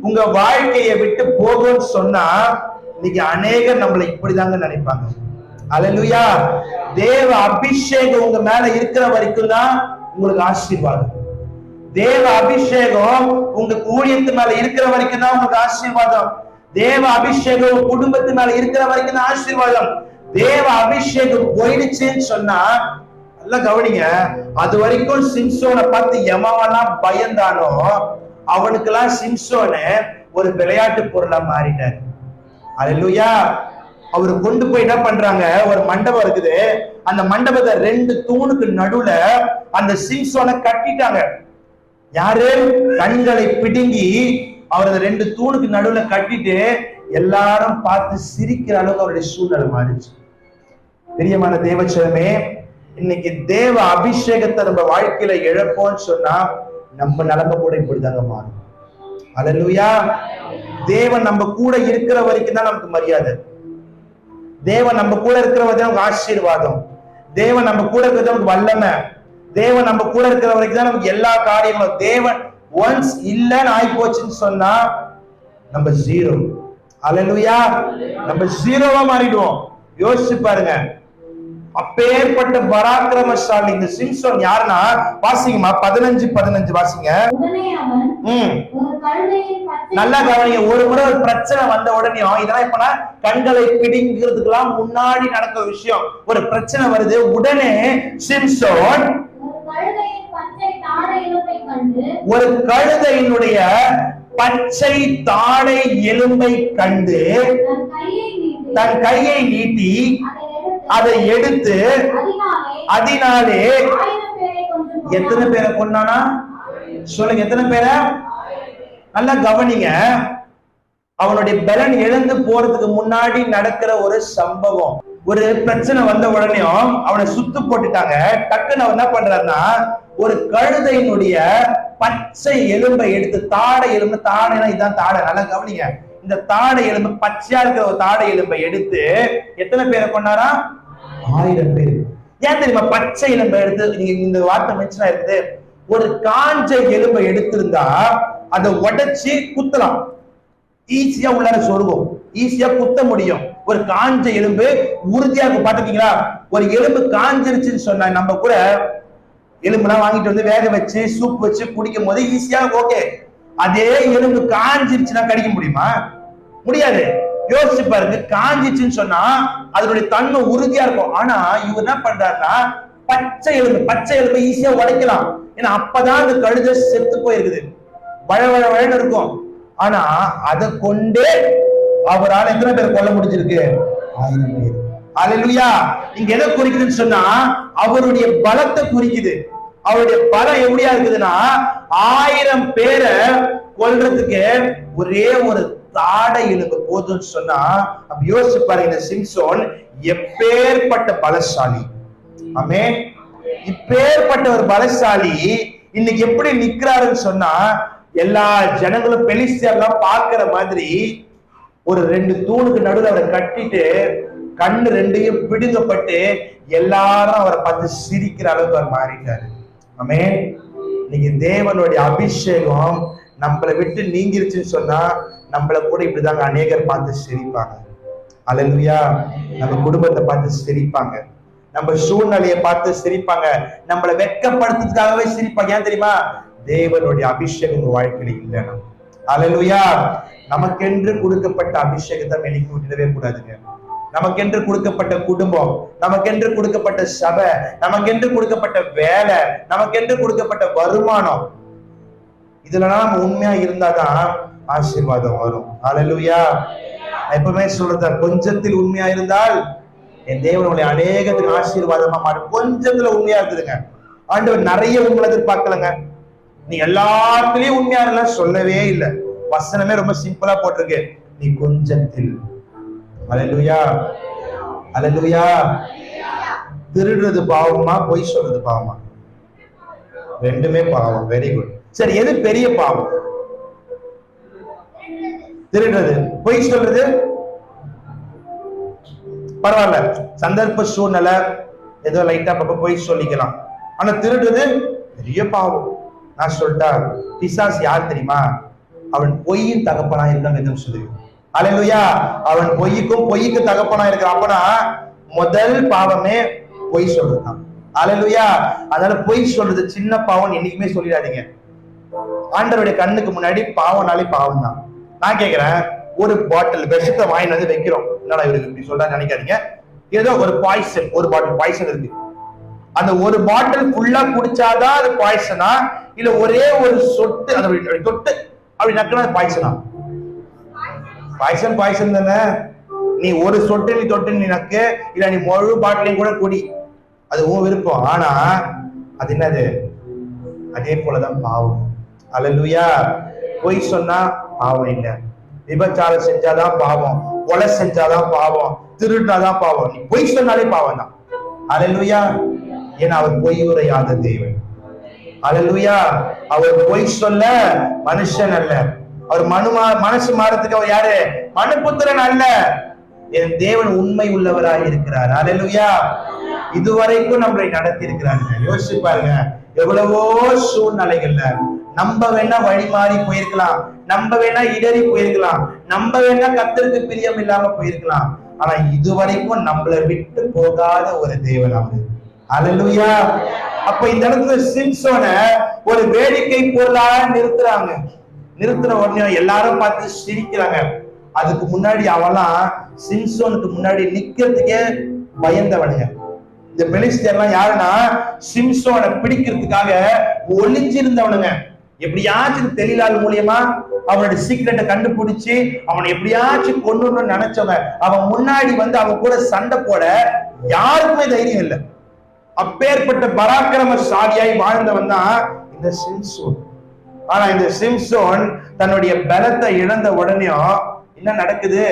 உங்க வாழ்க்கையை விட்டு போகும்னு சொன்னா இன்னைக்கு அநேகர் நம்மளை இப்படிதாங்க நினைப்பாங்க. ஹல்லேலூயா. தேவ அபிஷேகம் உங்க மேல இருக்கிற வரைக்கும் தான் உங்களுக்கு ஆசீர்வாதம். தேவ அபிஷேகம் உங்க ஊழியத்து மேல இருக்கிற வரைக்கும் தான் உங்களுக்கு ஆசீர்வாதம். தேவ அபிஷேகம் உங்க குடும்பத்து மேல இருக்கிற வரைக்கும் தான் ஆசீர்வாதம். தேவ அபிஷேகம் போயிடுச்சுன்னு சொன்னா நல்லா கவனிங்க, அது வரைக்கும் சிம்சோனை பார்த்து எவனெல்லாம் பயந்தானோ அவனுக்கெல்லாம் சிம்சோனை ஒரு விளையாட்டு பொருளா மாறிட்டார். அல்லேலூயா. அவரு கொண்டு போய் என்ன பண்றாங்க, ஒரு மண்டபம் இருக்குது, அந்த மண்டபத்தை 2 தூணுக்கு நடுவுல அந்த சிம்சோனை கட்டிட்டாங்க. யாரு? கண்களை பிடுங்கி அவர் 2 தூணுக்கு நடுவுல கட்டிட்டு எல்லாரும் பார்த்து சிரிக்கிற அளவுக்கு அவருடைய சூழ்நிலை மாறிச்சு. பிரியமான தேவச்சனமே, இன்னைக்கு தேவ அபிஷேகத்தை நம்ம வாழ்க்கையில இழப்போம்னு சொன்னா நம்ம நிலைமை கூட இப்படிதாங்க மாறும். அல்லேலூயா. தேவன் நம்ம கூட இருக்கிற வரைக்கும் தான் நமக்கு மரியாதை. தேவன் நம்ம கூட இருக்கிற வரைக்கும் நமக்கு ஆசீர்வாதம். தேவன் நம்ம கூட இருக்கிறது நமக்கு வல்லமை. தேவன் நம்ம கூட இருக்கிற வரைக்கும் தான் நமக்கு எல்லா காரியங்களும். தேவன் ஒன்ஸ் இல்லன்னு ஆகி போச்சுன்னு சொன்னா நம்ம ஜீரோ. அல்லேலூயா. நம்ம ஜீரோவா மாறிடுவோம். யோசிச்சு பாருங்க. அப்பேற்பட்ட பராக்கிரமசாலி இந்த சிம்சோன் யாருன்னா, வாசிங்கம்மா 15:15 வாசிங்க. நல்லா கவனிங்க. ஒரு முறை ஒரு பிரச்சனை வந்த உடனே இதெல்லாம் இப்ப கண்களை பிடிங்கிறதுக்கெல்லாம் முன்னாடி நடக்கிற விஷயம். ஒரு பிரச்சனை வருது, உடனே சிம்சோன் ஒரு கழுதையினுடைய பச்சை தாடை எலும்பை கண்டு தன் கையை நீட்டி அதை எடுத்து அதனாலே எத்தனை பேரை கொண்டானா சொல்லுங்க, எத்தனை பேரை? நல்லா கவனிங்க. அவனுடைய பலன் இழந்து போறதுக்கு முன்னாடி நடக்கிற ஒரு சம்பவம். ஒரு பிரச்சனை வந்த உடனே அவனை சுத்து போட்டுட்டாங்க. டக்குன்னு அவன் என்ன பண்றாருன்னா, ஒரு கழுதையினுடைய பச்சை எலும்பை எடுத்து, தாடை எலும்பு, தாடைனா இதான் தாடை, நல்லா கவனிங்க. இந்த தாடை எலும்பு, பச்சையா இருக்கிற ஒரு தாடை எலும்பை எடுத்து எத்தனை பேரை கொண்டாரா? 1000 பேர். ஏன் தெரியுமா பச்சை எலும்பை எடுத்து? நீங்க இந்த வார்த்தை மென்ஷனா இருக்குது. ஒரு காஞ்ச எலும்பை எடுத்திருந்தா அதை உடைச்சு குத்தலாம், ஈஸியா உள்ளார சொருகும், ஈஸியா குத்த முடியும். ஒரு காஞ்ச எலும்பு உறுதியா பாத்துக்கீங்களா? ஒரு எலும்பு காஞ்சிருச்சுன்னு சொன்னா நம்ம கூட எலும்புலாம் வாங்கிட்டு வந்து வேக வச்சு சூப் வச்சு குடிக்கும் போது ஈஸியா ஓகே. அதே எலும்பு காஞ்சிருச்சுன்னா கடிக்க முடியுமா? முடியாது. யோசிச்சு பாருங்க. காஞ்சிச்சுன்னு சொன்னா அதனுடைய தன்மை உறுதியா இருக்கும். ஆனா இவர் என்ன பண்றாருன்னா, பச்சை எலும்பு ஈஸியா உடைக்கலாம். ஏன்னா அப்பதான் அந்த கழுதை செத்து போயிருக்குது, வழவழன்னு இருக்கும். ஆனா அதை கொண்டே அவரால் எத்தனை பேர் கொல்ல முடிஞ்சிருக்கு? 1000 பேர். அல்லேலூயா. இங்க எதை குறிக்குதுன்னு சொன்னா அவருடைய பலத்தை குறிக்குது. அவருடைய பலம் எப்படியா இருக்குதுன்னா, 1000 பேரை கொல்றதுக்கு ஒரே ஒரு தாடை எலும்பு போதும்னு சொன்னா அப்ப யோசிச்சு பாருங்க. இந்த சிம்சோன் எப்பேற்பட்ட பலசாலி. ஆமென். இப்பேற்பட்ட ஒரு பலசாலி இன்னைக்கு எப்படி நிக்கிறாருன்னு சொன்னா, எல்லா ஜனங்களும் பெலிஸ்தியர்லாம் பார்க்கிற மாதிரி ஒரு 2 தூணுக்கு நடுவில் அவரை கட்டிட்டு கண்ணு 2யும் பிடுங்கப்பட்டு எல்லாரும் அவரை பார்த்து சிரிக்கிற அளவுக்கு அவர் மாறிட்டாரு. ஆமென். இன்னைக்கு தேவனுடைய அபிஷேகம் நம்மளை விட்டு நீங்கிருச்சுன்னு சொன்னா நம்மளை கூட இப்படிதாங்க அநேகர் பார்த்து சிரிப்பாங்க. அல்லேலூயா. நம்ம குடும்பத்தை பார்த்து சிரிப்பாங்க, நம்ம சூழ்நிலையை பார்த்து சிரிப்பாங்க, நம்மளை வெட்கப்படுத்துறதுக்காகவே சிரிப்பாங்க. ஏன் தெரியுமா? தேவனுடைய அபிஷேகம் உங்க வாழ்க்கையில இல்லைன்னா. அல்லேலூயா. நமக்கென்று கொடுக்கப்பட்ட அபிஷேகத்தை வெளிக்கு விட்டுடவே கூடாதுங்க. நமக்கென்று கொடுக்கப்பட்ட குடும்பம், நமக்கென்று கொடுக்கப்பட்ட சபை, நமக்கென்று கொடுக்கப்பட்ட வேலை, நமக்கென்று கொடுக்கப்பட்ட வருமானம், இதுலலாம் நம்ம உண்மையா இருந்தாதான் ஆசீர்வாதம் வரும். அல்லேலூயா. எப்பவுமே சொல்றத, கொஞ்சத்தில் உண்மையா இருந்தால் என் தேவனுடைய அநேகத்துக்கு ஆசீர்வாதமா மாறும். கொஞ்சத்துல உண்மையா இருக்குதுங்க. ஆண்டவர் நிறைய உங்களை எதிர்பார்க்கலங்க. நீ எல்லாத்துலயும் உண்மையா இருக்க சொல்லவே இல்லை. வசனமே ரொம்ப சிம்பிளா போட்டிருக்கு, நீ கொஞ்சத்தில். அல்லேலூயா. அல்லேலூயா. திருடுறது பாவமா, பொய் சொல்றது பாவமா? ரெண்டுமே பாவம். Very good. சரி, எது பெரிய பாவம்? திருடுறது. பொய் சொல்றது பரவாயில்ல, சந்தர்ப்ப சூழ்நிலை ஏதோ லைட்டா அப்பப்ப போய் சொல்லிக்கலாம். ஆனா திருடுறது பெரிய பாவம். நான் சொல்லிட்டா, பிசாசு யார் தெரியுமா? அவன் பொய்யின் தகப்பனா இருக்கான்னு சொல்லு. அல்லேலூயா. அவன் பொய்க்கு தகப்பனா இருக்கிறான். அப்பனா முதல் பாவமே பொய் சொல்றதுதான். அல்லேலூயா. அதனால பொய் சொல்றது சின்ன பாவம் என்னைக்குமே சொல்லிடாதீங்க. ஆண்டவருடைய கண்ணுக்கு முன்னாடி பாவம்னாலே பாவம் தான். நான் கேட்கிறேன், ஒரு பாட்டில் விஷத்தை வாங்கி வந்து வைக்கிறோம். என்னடா இவருக்கு இப்படி சொல்றா நினைக்காதீங்க. ஏதோ ஒரு பாய்சன், ஒரு பாட்டில் பாய்சன் இருக்கு. அந்த ஒரு பாட்டில் ஃபுல்லா குடிச்சாதான் அது பாய்சனா, இல்ல ஒரே ஒரு சொட்டு அதை தொட்டு அப்படி நக்கினா பாய்சனா? பாய்சன் தானே. நீ ஒரு சொட்டு நீ தொட்டு நீ நக்கு, இல்ல நீ முழு பாட்டிலையும் கூட குடி, அது உன் விருப்பம். ஆனா அது என்னது? அதே போலதான் பாவம். அல்லேலூயா. பொய் சொன்னா பாவம் இல்லை, விபச்சாரம் செஞ்சாதான் பாவம், கொலை செஞ்சாதான் பாவம், திருடினாதான் பாவம். நீ பொய் சொன்னாலே பாவம் தான். அல்லேலூயா. ஏன்னா அவர் பொய் உரையாத தேவன். அல்லேலூயா. அவர் பொய் சொல்ல மனுஷன் அல்ல. அவர் மனசு மாறத்துக்கு அவர் யாரு? மனுபுத்திரன் அல்ல. என் தேவன் உண்மை உள்ளவராய் இருக்கிறார். அல்லேலூயா. இதுவரைக்கும் நம்மளை நடத்தி இருக்கிறாங்க. யோசிச்சு பாருங்க, எவ்வளவோ சூழ்நிலைகள்ல நம்ப வேணா வழி மாறி போயிருக்கலாம், நம்ப வேணா இடறி போயிருக்கலாம், நம்ப வேணா கர்த்தருக்கு பிரியம் இல்லாம போயிருக்கலாம். ஆனா இதுவரைக்கும் நம்மளை விட்டு போகாத ஒரு தேவன் அவரு. அல்லேலூயா. அப்ப இந்த இடத்துல சிம்சோனை ஒரு வேடிக்கை பொருளாக நிறுத்துறாங்க. நிறுத்தின உடனே எல்லாரும் பார்த்து சிரிக்கிறாங்க. அதுக்கு முன்னாடி அவெல்லாம் சிம்சோனுக்கு முன்னாடி நிக்கிறதுக்கே பயந்தவனுங்க. இந்த பெலிஸ்தியர்லாம் யாருன்னா சிம்சோனை பிடிக்கிறதுக்காக ஒளிஞ்சிருந்தவனுங்க. எப்படியாச்சும் தெளிலால் மூலியமா அவனுடைய சீக்கிரட்டை கண்டுபிடிச்சு அவனை எப்படியாச்சும் கொண்டு நினைச்சவங்க. அவன் முன்னாடி வந்து அவன் கூட சண்டை போட யாருக்குமே தைரியம் இல்லை. அப்பேற்பட்ட பராக்கிரமசாலியாய் வாழ்ந்தவன் தான் இந்த சிம்சோன். ஆனா இந்த சிம்சோன் தன்னுடைய பலத்தை இழந்த உடனே என்ன நடக்குது?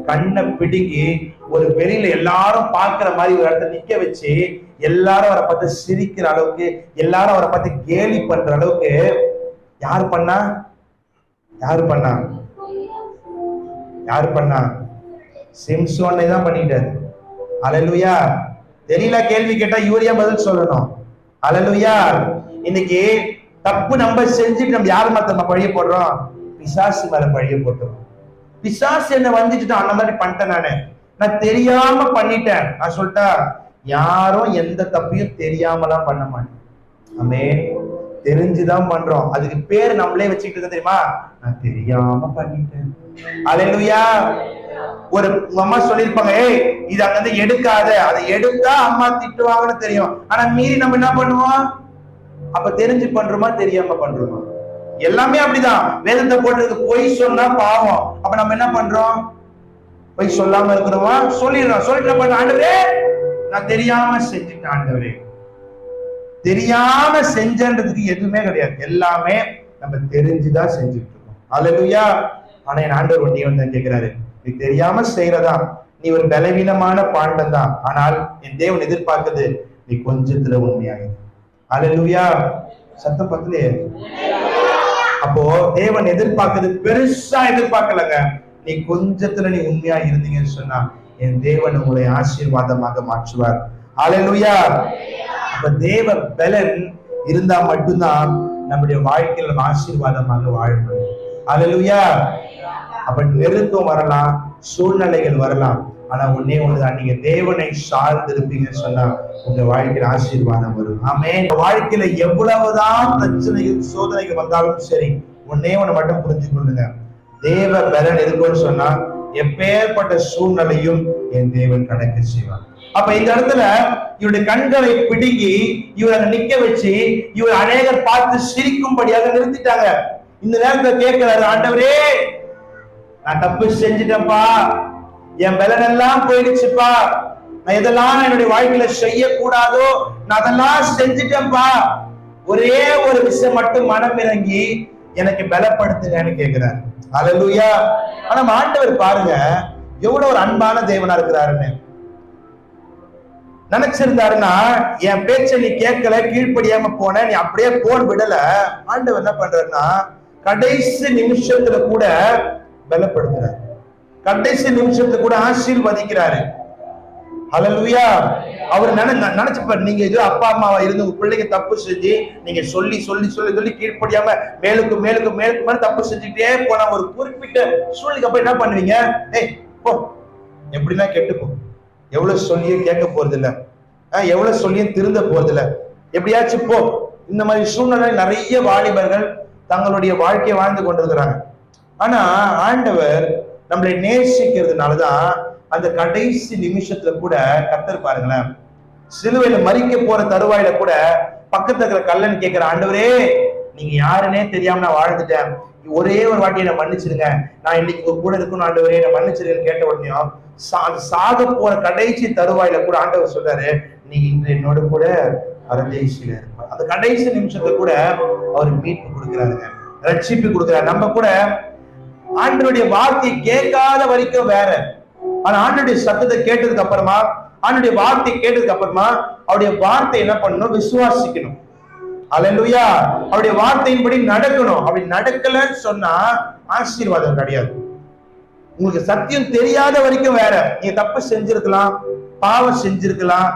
கண்ணை பிடுங்கி ஒரு வெளியில எல்லாரும் பார்க்கிற மாதிரி ஒரு இடத்த நிக்க வச்சு எல்லாரும் அவரை பார்த்து சிரிக்கிற அளவுக்கு, எல்லாரும் அவரை பார்த்து கேலி பண்ற அளவுக்கு யாரு பண்ணா? சிம்சோனை தான் பண்ணிட்டாரு. அல்லேலூயா. தெரியல கேள்வி கேட்டா யூரியா பதில் சொல்லணும். அல்லேலூயா. இன்னைக்கு தப்பு நம்ம செஞ்சுட்டு நம்ம யாரு மத்த நம்ம பழிய போடுறோம்? பிசாசு மேல பழிய போட்டுறோம். பிசாசு என்ன வந்துட்டு அந்த மாதிரி பண்ணிட்டேன், நான் தெரியாம பண்ணிட்டேன். நான் சொல்லிட்டா, யாரும் எந்த தப்பையும் தெரியாமலாம் பண்ண மாட்டேன். ஆமே, தெரிஞ்சுதான் பண்றோம். அதுக்கு பேர் நம்மளே வச்சுக்கிட்டு தெரியுமா? நான் தெரியாம பண்ணிட்டேன். அல்லேலூயா. ஒரு அம்மா சொல்லிருப்பாங்க, ஏய் இது அங்க எடுக்காத, அதை எடுத்தா அம்மா திட்டுவாங்கன்னு தெரியும். ஆனா மீறி நம்ம என்ன பண்ணுவோம்? அப்ப தெரிஞ்சு பண்றோமா தெரியாம பண்றோமா? எல்லாமே அப்படிதான். வேதத்தை போட்டு பொய் சொன்னா பாவம். அப்ப நம்ம என்ன பண்றோம்? பொய் சொல்லாம இருக்கிறோமா? சொல்லிடுறோம். சொல்லிட்டு பண்ண, ஆண்டவரே நான் தெரியாம செஞ்சுட்டேன், ஆண்டவரே தெரியாம செஞ்சன்றதுக்கு எதுவுமே கிடையாது. எல்லாமே நம்ம தெரிஞ்சுதான் செஞ்சுட்டு இருக்கோம். அல்லேலூயா. ஆனா என் ஆண்டவர் ஒன்னே வந்து கேட்கிறாரு, நீ தெரியாம செய்யறதா, நீ ஒரு பலவீனமான பாண்டம் தான். ஆனால் என் தேவன் எதிர்பார்க்குது நீ கொஞ்சத்துல உண்மையாக. அல்லேலூயா. சத்தம் பத்தலையே? அப்போ தேவன் எதிர்பார்க்குது பெருசா எதிர்பார்க்கலங்க. நீ கொஞ்சத்துல நீ உண்மையா இருந்தீங்கன்னு சொன்னா என் தேவன் உங்களை ஆசீர்வாதமாக மாற்றுவார். அல்லேலூயா. அப்ப தேவ பலன் இருந்தா மட்டும்தான் நம்முடைய வாழ்க்கையில நம்ம ஆசீர்வாதமாக வாழ முடியும். அல்லேலூயா. அப்ப நெருக்கம் வரலாம், சூழ்நிலைகள் வரலாம். ஆனா ஒன்னே ஒண்ணுதான், நீங்க தேவனை சார்ந்து இருப்பீங்கன்னு சொன்னா உங்க வாழ்க்கையில ஆசீர்வாதம் வரும். ஆமே. வாழ்க்கையில எவ்வளவுதான் பிரச்சனைகள் சோதனைகள் வந்தாலும் சரி, ஒன்னே ஒண்ணு மட்டும் புரிஞ்சு கொள்ளுங்க, தேவ பலன் இருக்குன்னு சொன்னா எப்பேற்பட்ட சூழ்நிலையும் என் தேவன் கடக்க செய்வார். அப்ப இந்த இடத்துல இவருடைய கண்களை பிடுங்கி இவரை நிக்க வச்சு இவர் அநேகர் பார்த்து சிரிக்கும்படியாக நிறுத்திட்டாங்க. இந்த நேரத்துல கேட்கிறாரு, ஆண்டவரே நான் தப்பு செஞ்சுட்டேன்ப்பா, என் பலன் எல்லாம் போயிடுச்சுப்பா, நான் எதெல்லாம் என்னுடைய வாழ்க்கையில செய்யக்கூடாதோ நான் அதெல்லாம் செஞ்சுட்டேன்ப்பா, ஒரே ஒரு விஷயம் மட்டும் மனம் இறங்கி எனக்கு பலப்படுத்துங்கன்னு கேட்கிறார். அல்லேலூயா. ஆனா ஆண்டவர் பாருங்க எவ்வளவு ஒரு அன்பான தேவனா இருக்கிறாருன்னு நினைச்சிருந்தாருன்னா, என் பேச்ச நீ கேட்கல, கீழ்ப்படியாம போன, நீ அப்படியே போன் விடல. ஆண்டவர் என்ன பண்றாருன்னா கடைசி நிமிஷத்துல கூட பலப்படுத்துறாரு, கடைசி நிமிஷத்துல கூட ஆசீர்வதிக்கிறாரு. ஹல்லேலூயா. அவர் நினைச்சுப்பாரு, நீங்க இது அப்பா அம்மாவா இருந்து உங்க பிள்ளைங்க தப்பு செஞ்சு நீங்க சொல்லி சொல்லி சொல்லி சொல்லி கீழ்ப்படியாம மேலுக்கு மேலுக்கு மேலுக்கு மேல தப்பு செஞ்சுட்டே போனா ஒரு குறிப்பிட்ட சூழ்நிலைக்கு அப்புறம் என்ன பண்ணுவீங்க? ஏய் போ, எப்படின்னா கெட்டு போ. எவ்வளவு சொல்லியும் கேட்க போறது இல்ல, எவ்வளவு சொல்லியும் திருந்த போறது இல்ல, எப்படியாச்சும் போ. இந்த மாதிரி சூழ்நிலை நிறைய வாலிபர்கள் தங்களுடைய வாழ்க்கையை வாழ்ந்து கொண்டிருக்கிறாங்க. ஆனா ஆண்டவர் நம்மளை நேசிக்கிறதுனாலதான் அந்த கடைசி நிமிஷத்துல கூட கர்த்தர் பாருங்களேன், சிலுவையில மரிக்க போற தருவாயில கூட பக்கத்துல இருக்கிற கல்லன் கேட்கிற, ஆண்டவரே நீங்க யாருன்னே தெரியாம நான் வாழ்ந்துட்டேன், ஒரே ஒரு வாட்டி என்ன மன்னிச்சிருங்க, நான் இன்னைக்கு உங்க கூட இருக்கணும் ஆண்டவரே என்ன மன்னிச்சிருங்கன்னு கேட்ட உடனே சாக போற கடைசி தருவாயில கூட ஆண்டவர் சொல்றாரு, நீங்க இன்று என்னோட கூட பரதேசியில இருப்பார். அந்த கடைசி நிமிஷத்துல கூட அவர் மீட்பு கொடுக்கிறாருங்க, ரட்சிப்பு கொடுக்கிறார். நம்ம கூட ஆண்டவருடைய வார்த்தையை கேட்காத வரைக்கும் வேற, ஆனா ஆண்டவருடைய சத்தத்தை கேட்டதுக்கு அப்புறமா, ஆண்டவருடைய வார்த்தையை கேட்டதுக்கு அப்புறமா அவருடைய வார்த்தை என்ன பண்ணணும்? விசுவாசிக்கணும். அல்லேலூயா. அவருடைய வார்த்தையின்படி நடக்கணும். அப்படி நடக்கலன்னு சொன்னா ஆசீர்வாதம் கிடையாது. உங்களுக்கு சத்தியம் தெரியாத வரைக்கும் வேற, நீங்க தப்பு செஞ்சிருக்கலாம், பாவம் செஞ்சிருக்கலாம்,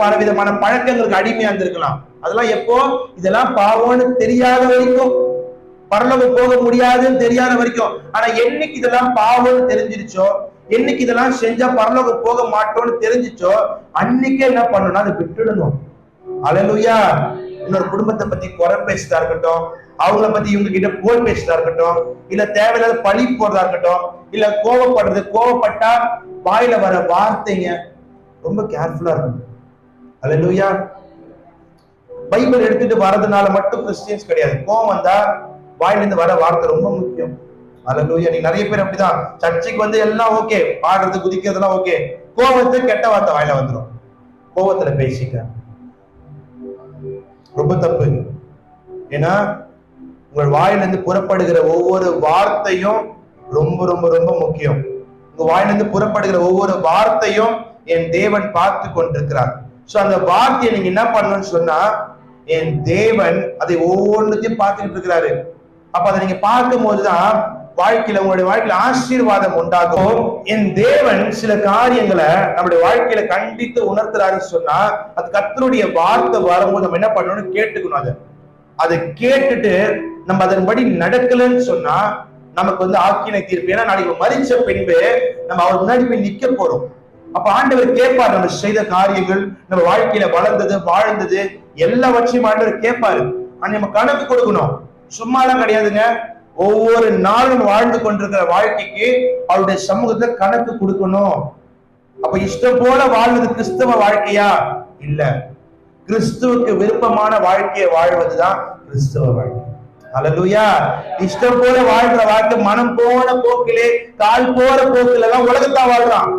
பல விதமான பழக்கங்களுக்கு அடிமையா இருந்திருக்கலாம். அதெல்லாம் எப்போ? இதெல்லாம் பாவம்னு தெரியாத வரைக்கும், பரலோகம் போக முடியாதுன்னு தெரியாத வரைக்கும். ஆனா என்னைக்கு இதெல்லாம் பாவம்னு தெரிஞ்சிருச்சோ, என்னைக்கு இதெல்லாம் செஞ்சா பரலோகம் போக மாட்டோம்னு தெரிஞ்சிச்சோ, அன்னைக்கே என்ன பண்ணணும்னா அதை விட்டுடணும். அல்லேலூயா. இன்னொரு குடும்பத்தை பத்தி குறை பேசுறதா இருக்கட்டும், அவங்கள பத்தி இவங்க கிட்ட போல் பேசுறதா இருக்கட்டும், இல்ல தேவையில்லாத பழி போடுறதா இருக்கட்டும், இல்ல கோபப்படுறது, கோபப்பட்டா வாயில வர வார்த்தைங்க ரொம்ப கேர்ஃபுல்லா இருக்கணும். அல்லேலூயா. பைபிள் எடுத்துட்டு வரதுனால மட்டும் கிறிஸ்டியன்ஸ் கிடையாது. கோபம் வந்தா வாயிலிருந்து வர வார்த்தை ரொம்ப முக்கியம். அல்லேலூயா. நீ நிறைய பேர் அப்படிதான், சர்ச்சைக்கு வந்து எல்லாம் ஓகே, பாடுறது குதிக்கிறதுலாம் ஓகே, கோபத்தை கெட்ட வார்த்தை வாயில வந்துடும். கோபத்துல பேசிக்க ரொம்ப தப்பு. ஏன்னா உங்கள் வாயிலிருந்து புறப்படுகிற ஒவ்வொரு வார்த்தையும் ரொம்ப ரொம்ப ரொம்ப முக்கியம். உங்க வாயிலிருந்து புறப்படுகிற ஒவ்வொரு வார்த்தையும் என் தேவன் பார்த்து கொண்டிருக்கிறார். சோ அந்த வார்த்தையை நீங்க என்ன பண்ணணும்னு சொன்னா, என் தேவன் அதை ஒவ்வொன்றையும் பார்த்துட்டு இருக்கிறாரு. அப்ப அதை நீங்க பார்க்கும் போதுதான் வாழ்க்கையில, உங்களுடைய வாழ்க்கையில ஆசீர்வாதம் உண்டாகும். என் தேவன் சில காரியங்களை நம்முடைய வாழ்க்கையில கண்டித்து உணர்த்துறாருன்னு சொன்னா, அது கர்த்தருடைய வார்த்தை வரும்போது நம்ம என்ன பண்ணணும்னு கேட்டுக்கணும். அதை கேட்டுட்டு நம்ம அதன்படி நடக்கலன்னு சொன்னா நமக்கு வந்து ஆக்கினை தீர்ப்பு. ஏன்னா நாளைக்கு மரிச்ச பின்பு நம்ம அவர் முன்னாடி போய் நிக்க போறோம். அப்ப ஆண்டவர் கேட்பார், நம்ம செய்த காரியங்கள், நம்ம வாழ்க்கையில வளர்ந்தது வாழ்ந்தது எல்லாவற்றையும் ஆண்டவர் கேட்பாரு. நம்ம கணக்கு கொடுக்கணும். சும்மாலாம் கிடையாதுங்க. ஒவ்வொரு நாளும் வாழ்ந்து கொண்டிருக்கிற வாழ்க்கைக்கு அவருடைய சமூகத்துல கணக்கு கொடுக்கணும். அப்ப இஷ்டம் போல வாழ்வது கிறிஸ்தவ வாழ்க்கையா? இல்ல. கிறிஸ்துவுக்கு விருப்பமான வாழ்க்கையை வாழ்வதுதான் கிறிஸ்தவ வாழ்க்கை. அல்லேலூயா. இஷ்டம் போல வாழ்ற வாழ்க்கை, மனம் போன போக்கிலே, கால் போற போக்கில எல்லாம் உலகத்தான் வாழ்றான்.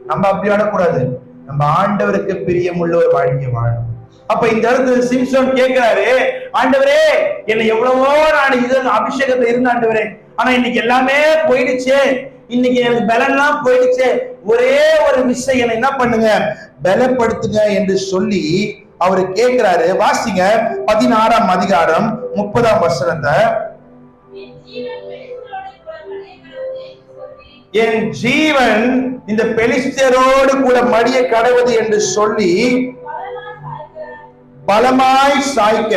நம்ம அப்படி வாழக்கூடாது. நம்ம ஆண்டவருக்கு பிரியமுள்ள ஒரு வாழ்க்கையை வாழணும். அப்ப இந்த இடத்துல சிம்சோன் கேட்கிறாரு, ஆண்டவரே என்னை எவ்வளவோ நான் இது அபிஷேகத்துல இருந்த ஆண்டவரே, ஆனா இன்னைக்கு எல்லாமே போயிடுச்சு, இன்னைக்கு எனக்கு பலன்லாம் போயிடுச்சு, ஒரே ஒரு விஷயம் என்னை என்ன பண்ணுங்க, பலப்படுத்துங்க என்று சொல்லி அவரு கேட்கிறாரு. வாசிங்க 16ஆம் அதிகாரம் 30ஆம் வசனத்தை. என் ஜீவன் இந்த பெலிஸ்தரோடு கூட மடிய கடவுது என்று சொல்லி பலமாய் சாய்க்க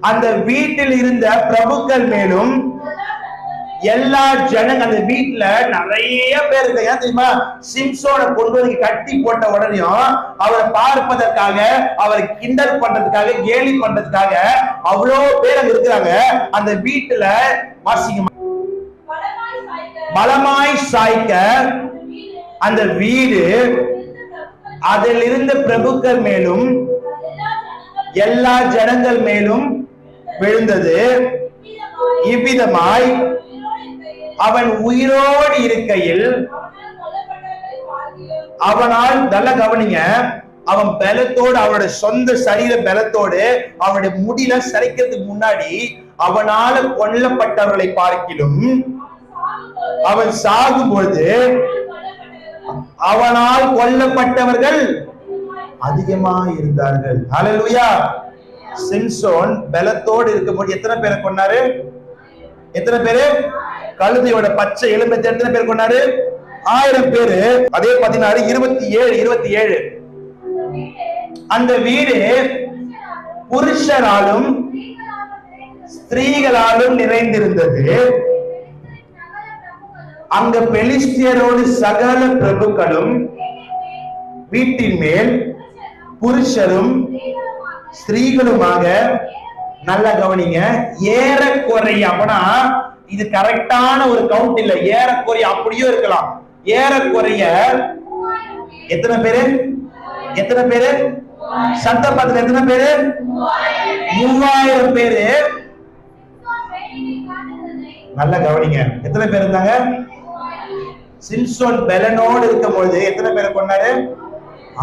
அந்த வீட்டில் இருந்த பிரபுக்கள் மேலும் எல்லா ஜனங்க, அந்த வீட்டுல நிறைய பேர் இருக்கு. ஏன் தெரியுமா? சிம்சோனை கொண்டு வந்து கட்டி போட்ட உடனேயும் அவரை பார்ப்பதற்காக, அவரை கிண்டல் பண்றதுக்காக, கேலி பண்றதுக்காக அவ்வளோ பேர் அங்க இருக்கிறாங்க. அந்த வீட்டுல வாசிங்க, பலமாய் சாய்க்க அந்த வீடு அதில் இருந்த பிரபுக்கள் மேலும் எல்லா ஜனங்கள் மேலும் விழுந்தது. இவ்விதமாய் அவன் உயிரோடு இருக்கையில் அவனால், நல்ல கவனிங்க, அவன் பலத்தோடு, அவனுடைய சொந்த சரீர பலத்தோடு, அவனுடைய முடியல சரிக்கிறதுக்கு முன்னாடி அவனால கொல்லப்பட்டவர்களை பார்க்கிலும் அவன் சாகும் பொழுது அவனால் கொல்லப்பட்டவர்கள் அதிகமா இருந்தார்கள். ஹல்லேலூயா. சிம்சோன் பலத்தோடு இருக்கும்போது எத்தனை பேரை கொன்னாரு? எத்தனை பேரு? கழுதையோட பச்சை எலும்பை எத்தனை பேர் கொன்னாரு? 1000 பேரு. அதே 16, 27. அந்த வீடு புருஷராலும் ஸ்திரீகளாலும் நிறைந்திருந்தது. அங்க பெலிஸ்தியரோடு சகல பிரபுக்களும் வீட்டின் மேல் புருஷரும் ஸ்திரீகளுமாக. நல்ல கவனிங்க, ஏறக்குறைய, அப்பனா இது கரெக்டான ஒரு கவுண்ட் இல்ல, ஏறக்குறைய அப்படியே இருக்கலாம். ஏறக்குறைய எத்தனை பேரு? சத்தப்பத்துல எத்தனை பேரு? 3000 பேரு. நல்ல கவனிங்க, எத்தனை பேர் இருந்தாங்க? சிம்சோன் பெலனோடு இருக்கும் பொழுது எத்தனை பேரை கொண்டாரு?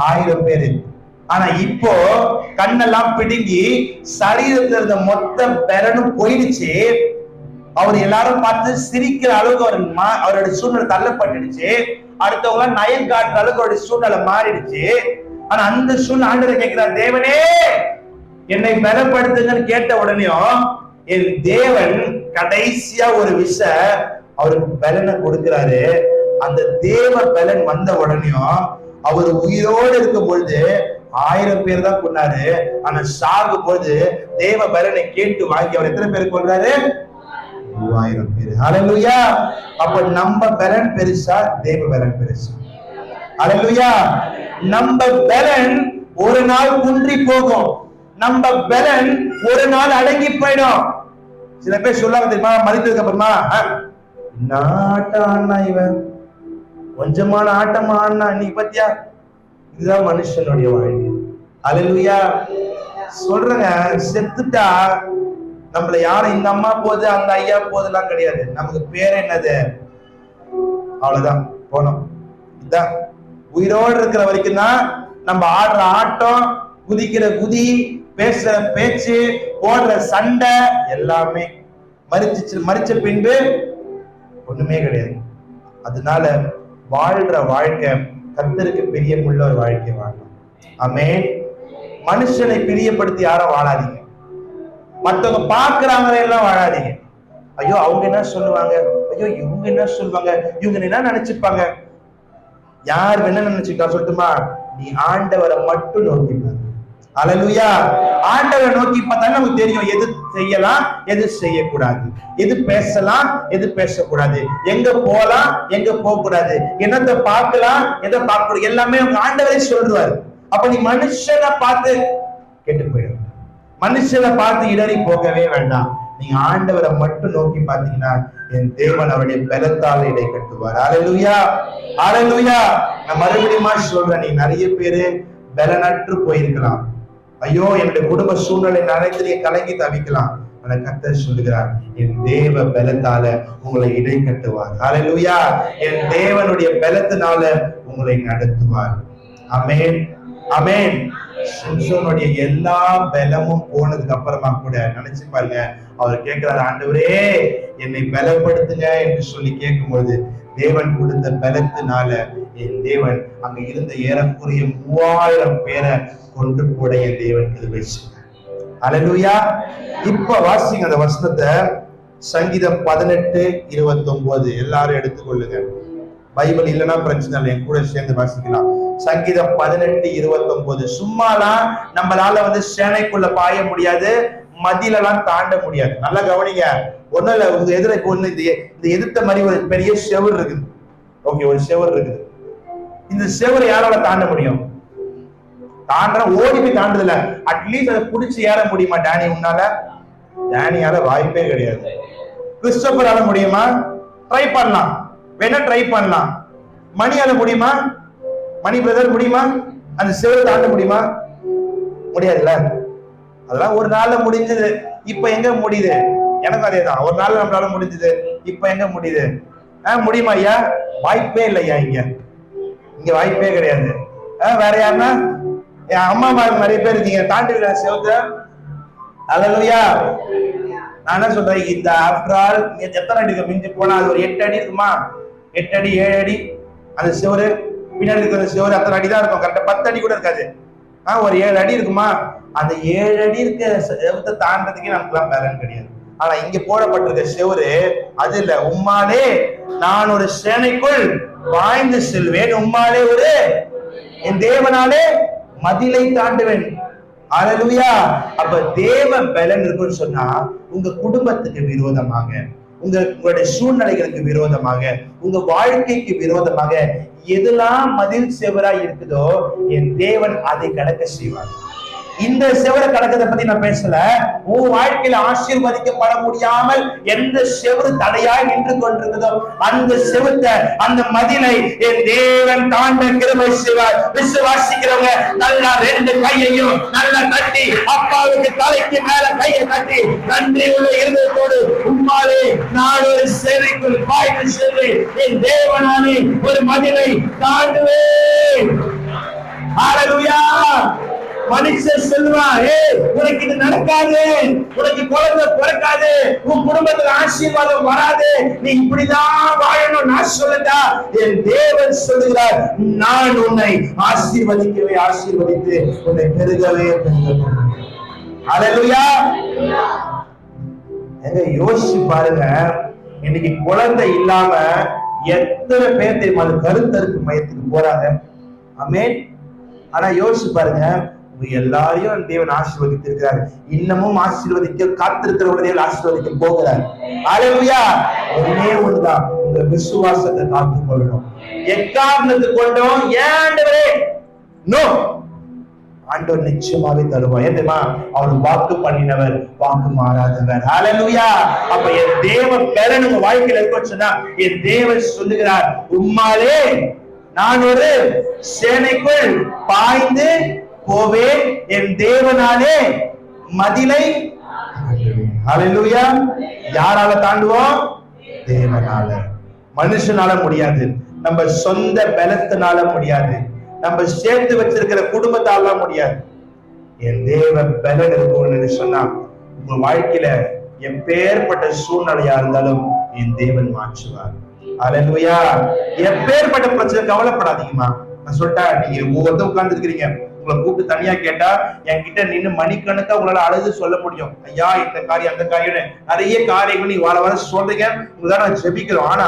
1000 பேரு. ஆனா இப்போ கண்ணெல்லாம் பிடுங்கி சரீரத்துல இருந்த மொத்த பெலனும் போயிடுச்சு. அவர் எல்லாரும் பார்த்து சிரிக்கிற அளவுக்கு அவருடைய சூழ்நிலை தள்ளப்பட்டுடுச்சு. அடுத்தவங்க நயம் காட்டுற அளவுக்கு அவருடைய சூழ்நிலை மாறிடுச்சு. ஆனா அந்த சூழ்நிலை ஆண்டவர் கேட்கிறார், தேவனே என்னை பலப்படுத்துங்கன்னு கேட்ட உடனேயும் என் தேவன் கடைசியா ஒரு அவருக்கு பலனை கொடுக்கிறாரு. அந்த தேவ பலன் வந்த உடனேயும் அவர் உயிரோடு இருக்கும் பொழுது 1000 பேர் தான் கொண்டாரு. ஆனா சாகும் பொழுது தேவ பலனை கேட்டு வாங்கி அவர் எத்தனை பேர் கொண்டாரு? 3000 பேர். ஹல்லேலூயா. அப்ப நம்ம பலன் பெருசா, தேவ பலன் பெருசா? ஹல்லேலூயா. நம்ம பலன் ஒரு நாள் குன்றி போகும். நம்ம பலன் ஒரு நாள் அடங்கி போயிடும். சில பேர் சொல்லாம தெரியுமா, மதித்ததுக்கு அப்புறமா, என்ன ஆட்டம் ஆனா இவன், கொஞ்சமான ஆட்டமா ஆனா இன்னைக்கு பத்தியா. இதுதான் மனுஷனுடைய வாழ்க்கை. ஹல்லேலூயா. சொல்றேங்க, செத்துட்டா நம்மள யாரும் இந்த அம்மா போகுது அந்த ஐயா போதெல்லாம் கிடையாது. நமக்கு பேர் என்னது? அவ்வளவுதான், போனோம். இதுதான் உயிரோடு இருக்கிற வரைக்கும் தான் நம்ம ஆடுற ஆட்டம், குதிக்கிற குதி, பேசுற பேச்சு, போடுற சண்டை எல்லாமே மறிச்ச பின்பு ஒண்ணுமே கிடையாது. அதனால வாழ்ற வாழ்க்கை கர்த்தருக்கு பிரியமுள்ள ஒரு வாழ்க்கை வாழணும். ஆமென். மனுஷனை பிரியப்படுத்தி யாரும் வாழாதீங்க. மற்றவங்க பாக்குறாங்க எல்லாம் வாழாதீங்க. ஐயோ அவங்க என்ன சொல்லுவாங்க, ஐயோ இவங்க என்ன சொல்லுவாங்க, இவங்க என்ன நினைச்சுப்பாங்க. யார் என்ன நினைச்சுக்கா சொல்லட்டுமா? நீ ஆண்டவரை மட்டும் நோக்கி பாரு. ஹல்லேலூயா. ஆண்டவரை நோக்கி பார்த்தா நமக்கு தெரியும் எது செய்யலாம், எது செய்யக்கூடாது, எது பேசலாம், எது பேசக்கூடாது, எங்க போலாம், எங்க போக கூடாது, என்னத்தை பார்க்கலாம், எதை பார்க்க கூடாது, எல்லாமே ஆண்டவரை சொல்றாரு. அப்ப நீ மனுஷனை பார்த்து கெட்டு போயிடும். மனுஷனை பார்த்து இடறி போகவே வேண்டாம். நீங்க ஆண்டவரை மட்டும் நோக்கி பார்த்தீங்கன்னா என் தேவன் அவருடைய பலத்தால் இடை கட்டுவார். ஹல்லேலூயா. ஹல்லேலூயா. நான் மறுபடியும் சொல்றேன், நீ நிறைய பேரு பலனற்று போயிருக்கலாம். ஐயோ என்னுடைய குடும்ப சூழ்நிலை நினைத்து கலங்கி தவிக்கலாம். ஆனா கர்த்தர் சொல்லுகிறார், என் தேவ பலத்தால உங்களை இடை கட்டுவார். ஹல்லேலூயா. என் தேவனுடைய பலத்தினால உங்களை நடத்துவார். ஆமென், ஆமென். சிம்சோனுடைய எல்லா பலமும் போனதுக்கு அப்புறமா கூட நினைச்சு பாருங்க, அவர் கேட்கிறார், ஆண்டவரே என்னை பலப்படுத்துங்க என்று சொல்லி கேட்கும்போது தேவன் கொடுத்த பலத்தினால என் தேவன் அங்க இருந்த ஏறக்குறைய 3000 பேரை கொண்டு கூட என் தேவன் கிருபை செய்தார். ஹல்லேலூயா. இப்ப வாசிங்க அந்த வசனத்தை, சங்கீதம் 18:29. எல்லாரும் எடுத்துக்கொள்ளுங்க. பைபிள் இல்லைன்னா பிரச்சனை இல்லை, என் கூட சேர்ந்து வாசிக்கலாம். சங்கீதம் 18:29. சும்மாலாம் நம்மளால சேனைக்குள்ள பாய முடியாது, மதிலெல்லாம் தாண்ட முடியாது. நல்லா கவனிங்க. ஒண்ணும் இல்ல, உங்க எதிர்க்கு ஒண்ணு இந்த எதிர்த்த மாதிரி ஒரு பெரிய செவர் இருக்குது. ஓகே, ஒரு செவர் இருக்குது. இந்த செவரை யாரால தாண்ட முடியும்? தாண்ட ஓடி போய் தாண்டதில்ல, அட்லீஸ்ட் அதை புடிச்சு ஏற முடியுமா? டேனி உன்னால? டேனியால வாய்ப்பே கிடையாது. கிறிஸ்டோபரால முடியுமா? ட்ரை பண்ணலாம், வேணா ட்ரை பண்ணலாம். மணியால முடியுமா? மணி பிரதர் முடியுமா? அந்த செவரை தாண்ட முடியுமா? முடியாதுல்ல. அதெல்லாம் ஒரு நாள்ல முடிஞ்சது, இப்ப எங்க முடியுது? எனக்கும் அதேதான், ஒரு நாள் நம்மளால முடிஞ்சது, இப்ப எங்க முடியுது? முடியுமா ஐயா? வாய்ப்பே இல்லை ஐயா. இங்க வாய்ப்பே கிடையாது. வேற யாருன்னா என் அம்மா மாதிரி நிறைய பேர் இருக்கீங்க, தாண்டி செவத்த. ஹல்லேலூயா. நான் என்ன சொல்றேன், இந்த ஆஃப்டர் ஆல் எத்தனை அடி மிஞ்சி போனா அது ஒரு 8 அடி இருக்குமா? 8 அடி 7 அடி அந்த செவரு. பின்னாடி இருக்கிற செவரு அத்தனை அடி தான் இருக்கும், கரெக்டா 10 அடி கூட இருக்காது. ஒரு 7 அடி இருக்குமா? அந்த 7 அடி இருக்க செவத்தை தாண்டதுக்கே நமக்குலாம் பேலன் கிடையாது. ஆனா இங்க போடப்பட்டிருக்க செவரு அது இல்ல. உம்மாலே நான் ஒரு சேனைக்குள் பாய்ந்து செல்வேன், உம்மாலே ஒரு என் தேவனாலே மதிலை தாண்டுவேன். அல்லேலூயா. அப்ப தேவ பலன் இருக்குன்னு சொன்னா உங்க குடும்பத்துக்கு விரோதமாக, உங்களுடைய சூழ்நிலைகளுக்கு விரோதமாக, உங்க வாழ்க்கைக்கு விரோதமாக எதெல்லாம் மதில் செவரா இருக்குதோ என் தேவன் அதை கடக்க செய்வார். இந்த செவரை கடக்கத்தை பத்தி நான் பேசல. உன் வாழ்க்கையில ஆசீர்வதிக்கப்பட முடியாமல் எந்த செவரு தடையாய் நின்று கொண்டிருக்கிறதோ அந்த செவத்தை, அந்த மதிலை என் தேவன் தாண்ட கிருபை செய்வார். விசுவாசிக்கிறவங்க நல்லா ரெண்டு கையையும் நல்லா தட்டி அப்பாவுக்கு தலைக்கு மேல கையை தட்டி நன்றி உள்ள இருந்ததோடு உம்மாலே நான் ஒரு சேனைக்குள் பாய்ந்து செல்வேன், என் தேவனாலே ஒரு மதிலை தாண்டுவேன். ஹல்லேலூயா. மனுஷன் சொல்லுவான், உனக்கு இது நடக்காது, உனக்கு குழந்தை பிறக்காது, உன் குடும்பத்துல ஆசீர்வாதம் வராது, நீ இப்படிதான் வாழணும் நான் சொல்லட்டா? என் தேவன் சொல்லுகிறார், நான் உன்னை ஆசீர்வதிக்கவே ஆசீர்வதித்து உன்னை பெருகவே பெருக. அல்லேலூயா. எங்க யோசிச்சு பாருங்க, இன்னைக்கு குழந்தை இல்லாம எத்தனை பேர் தெரியுமா கருத்தருக்கு மையத்துக்கு போறாங்க. ஆமென். ஆனா யோசிச்சு பாருங்க, எல்லாரையும் தேவன் ஆசீர்வதித்து இருக்கிறார், இன்னமும் ஆசீர்வதிக்க காத்திருக்கிறவர்களே ஆசீர்வதிக்க போகிறார். அல்லேலூயா. ஒண்ணே ஒண்ணுதான், உங்க விசுவாசத்தை காத்துக் கொள்ளணும். எக்காரணத்தை கொண்டோம் ஆண்டவரே நோ, ஆண்டவர் நிச்சயமாவே தருவார். ஏமா அவர் வாக்கு பண்ணினவர், வாக்கு மாறாதவர். அல்லேலூயா. அப்ப என் தேவ பலன் உங்க வாழ்க்கையில இருக்குன்னு சொன்னா என் தேவன் சொல்லுகிறார், உம்மாலே நான் ஒரு சேனைக்குள் பாய்ந்து போவேன், என் தேவனாலே மதிலை. ஹல்லேலூயா. யாரால தாண்டுவோம்? தேவனால. மனுஷனால முடியாது, நம்ம சொந்த பலத்தினால முடியாது, நம்ம சேர்த்து வச்சிருக்கிற குடும்பத்தால முடியாது. என் தேவ பலன் இருக்கும்னு சொன்னா உங்க வாழ்க்கையில எப்பேற்பட்ட சூழ்நிலையா இருந்தாலும் என் தேவன் மாற்றுவார். அல்லேலூயா. எப்பேற்பட்ட பிரச்சனை கவலைப்படாதீங்கம்மா. நான் சொல்லிட்டா, நீங்க ஒவ்வொருத்தரும் உட்கார்ந்து இருக்கிறீங்க, உங்களை கூப்பிட்டு தனியா கேட்டா என்கிட்ட நின்று மணிக்கணக்கா உங்களால அழுது சொல்ல முடியும். ஐயா இந்த காரியம் அந்த காரியம் நிறைய காரியங்கள் நீங்க வார வாரம் சொல்றீங்க, உங்களால நான் ஜெபிக்கிறோம். ஆனா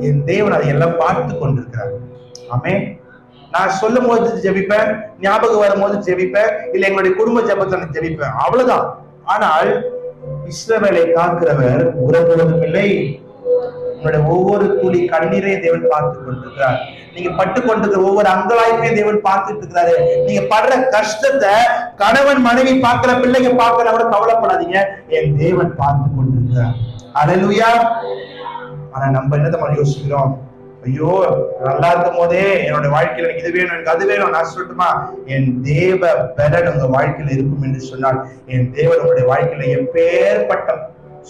என் தேவன் அதை எல்லாம் பார்த்து கொண்டிருக்கிறார். ஆமென். நான் சொல்லும் போது ஜெபிப்பேன், ஞாபகம் வரும்போது ஜெபிப்பேன், இல்ல எங்களுடைய குடும்ப ஜெபத்தை ஜெபிப்பேன், அவ்வளவுதான். ஆனால் இஸ்ரவேலை காக்கிறவர் உறங்குவதும் இல்லை, உங்களுடைய ஒவ்வொரு துளி கண்ணீரை தேவன் பார்த்து கொண்டிருக்கிறார். நீங்க பட்டு கொண்டிருக்கிற ஒவ்வொரு அங்கலாய்ப்பையும் தேவன் பார்த்துட்டு இருக்கிறாரு. நீங்க படுற கஷ்டத்தை கணவன் மனைவி பார்க்கிற, பிள்ளைங்க பார்க்கிற கூட கவலைப்படாதீங்க, என் தேவன் பார்த்து கொண்டிருக்கிறார். அல்லேலூயா. ஆனா நம்ம என்னத்தை யோசிக்கிறோம், ஐயோ நல்லா இருக்கும் போதே என்னோட வாழ்க்கையில எனக்கு இது வேணும், எனக்கு அது வேணும். நான் சொல்லட்டுமா, என் தேவ பலன் உங்க வாழ்க்கையில இருக்கும் என்று சொன்னால் என் தேவன் உங்களுடைய வாழ்க்கையில எப்பேற்பட்ட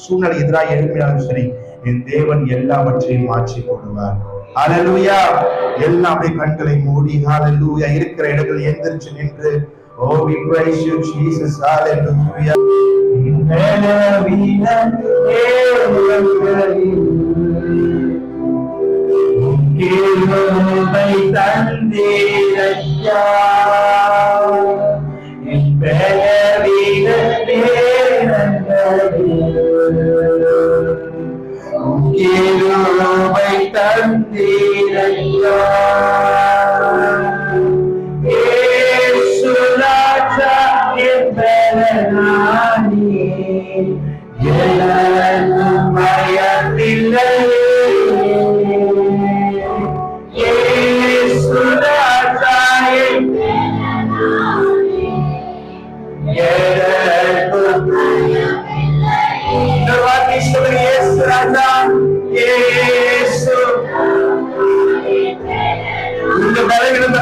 சூழ்நிலை எதிராக எழுப்பினாலும் சரி, என் தேவன் எல்லாவற்றையும் மாற்றி போடுவார். ஹல்லேலூயா. எல்லாம் அப்படியே கண்களை மூடி ஹல்லேலூயா இருக்கிற இடங்கள் எந்திரிச்சு நின்று, oh we praise you Jesus. Hallelujah. கிருபை தந்தீரையா, என் பலவீன கிருபை தந்தீரையா, இயேசு ராஜா என் பலனானி, எனக்கும் பயமில்லை.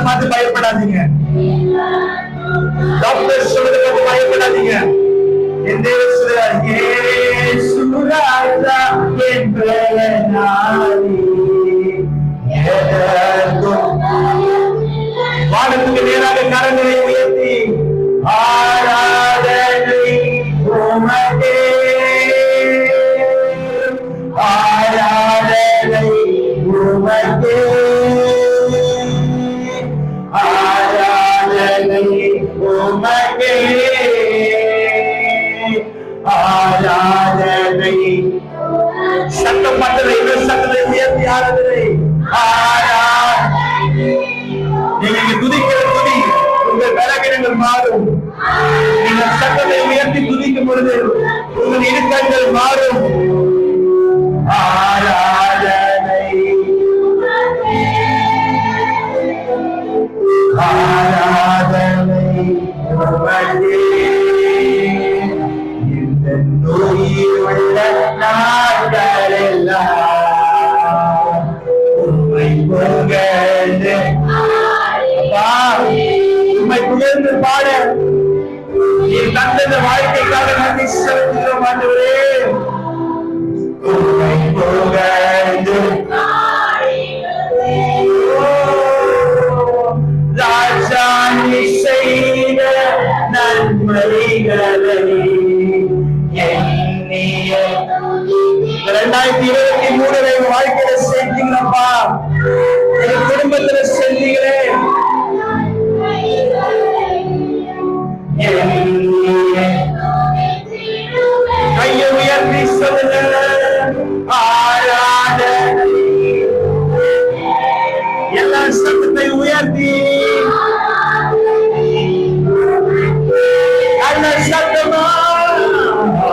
பார்த்து பயப்படாதீங்க, டாக்டர் சொல்றதை பார்த்து பயப்படாதீங்க. என் தேவன் சொல்றார், இயேசு ராஜா என் பலனானி, எனக்கும் வானத்துக்கு நேராக கரங்களை உயர்த்தி ஆராதனை உமக்கே, ஆராதனை உமக்கே, ஆராதனை உமக்கே, ஆராதனை அடக்கப்பட்டதை இன்னும் சத்தத்தை உயர்த்தி ஆராதனை. நீங்க துதிக்கிற துதி உங்கள் பலகீனங்கள் மாறும். நீங்கள் சத்தத்தை உயர்த்தி துதிக்கும் பொழுது உங்கள் இடுக்கண்கள் மாறும். ஆராதனை ஆராதனை இந்த நோயுள்ள நாட்களெல்லாம் உம்மை புகழ்ந்து உம்மை புகழ்ந்து பாட நீ தந்த வாழ்க்கைக்காக நன்றி செலுத்துகிறோம் ஆண்டவரே. உம்மை புகழ்ந்து ராஜா நீ செய்த நன்மைகளை எண்ணிய 2023 வாழ்க்கையில செஞ்சீங்களப்பா, எங்க குடும்பத்துல செஞ்சீங்களே. கையை உயர்த்தி சொல்லுங்க ஆராதனை. எல்லா சத்தத்தை உயர்த்தி நல்ல சத்தமா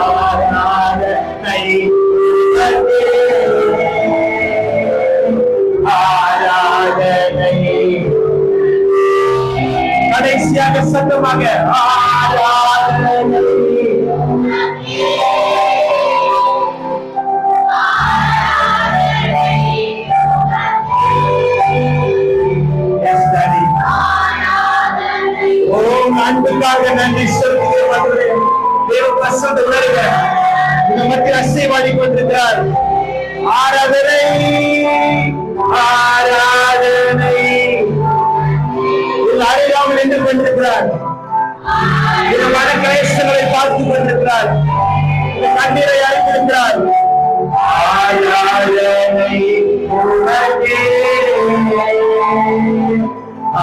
ஆராதனை ஆராதனை. கடைசியாக சத்தமாக ஆராதனை. அன்புக்காக நன்றி செலுத்துகிறோம். தேவ பிரசன்னத்தை உணர்க. இந்த மத்தியில் அசைவாடி கொண்டிருக்கிறார். ஆராதனை ஆராதனை. அறியாமல் நின்று கொண்டிருக்கிறார். இந்த மன கிளேசங்களை பார்த்துக் கொண்டிருக்கிறார். கண்ணீரை அழைத்திருக்கிறார். ஆராதனை உனக்கே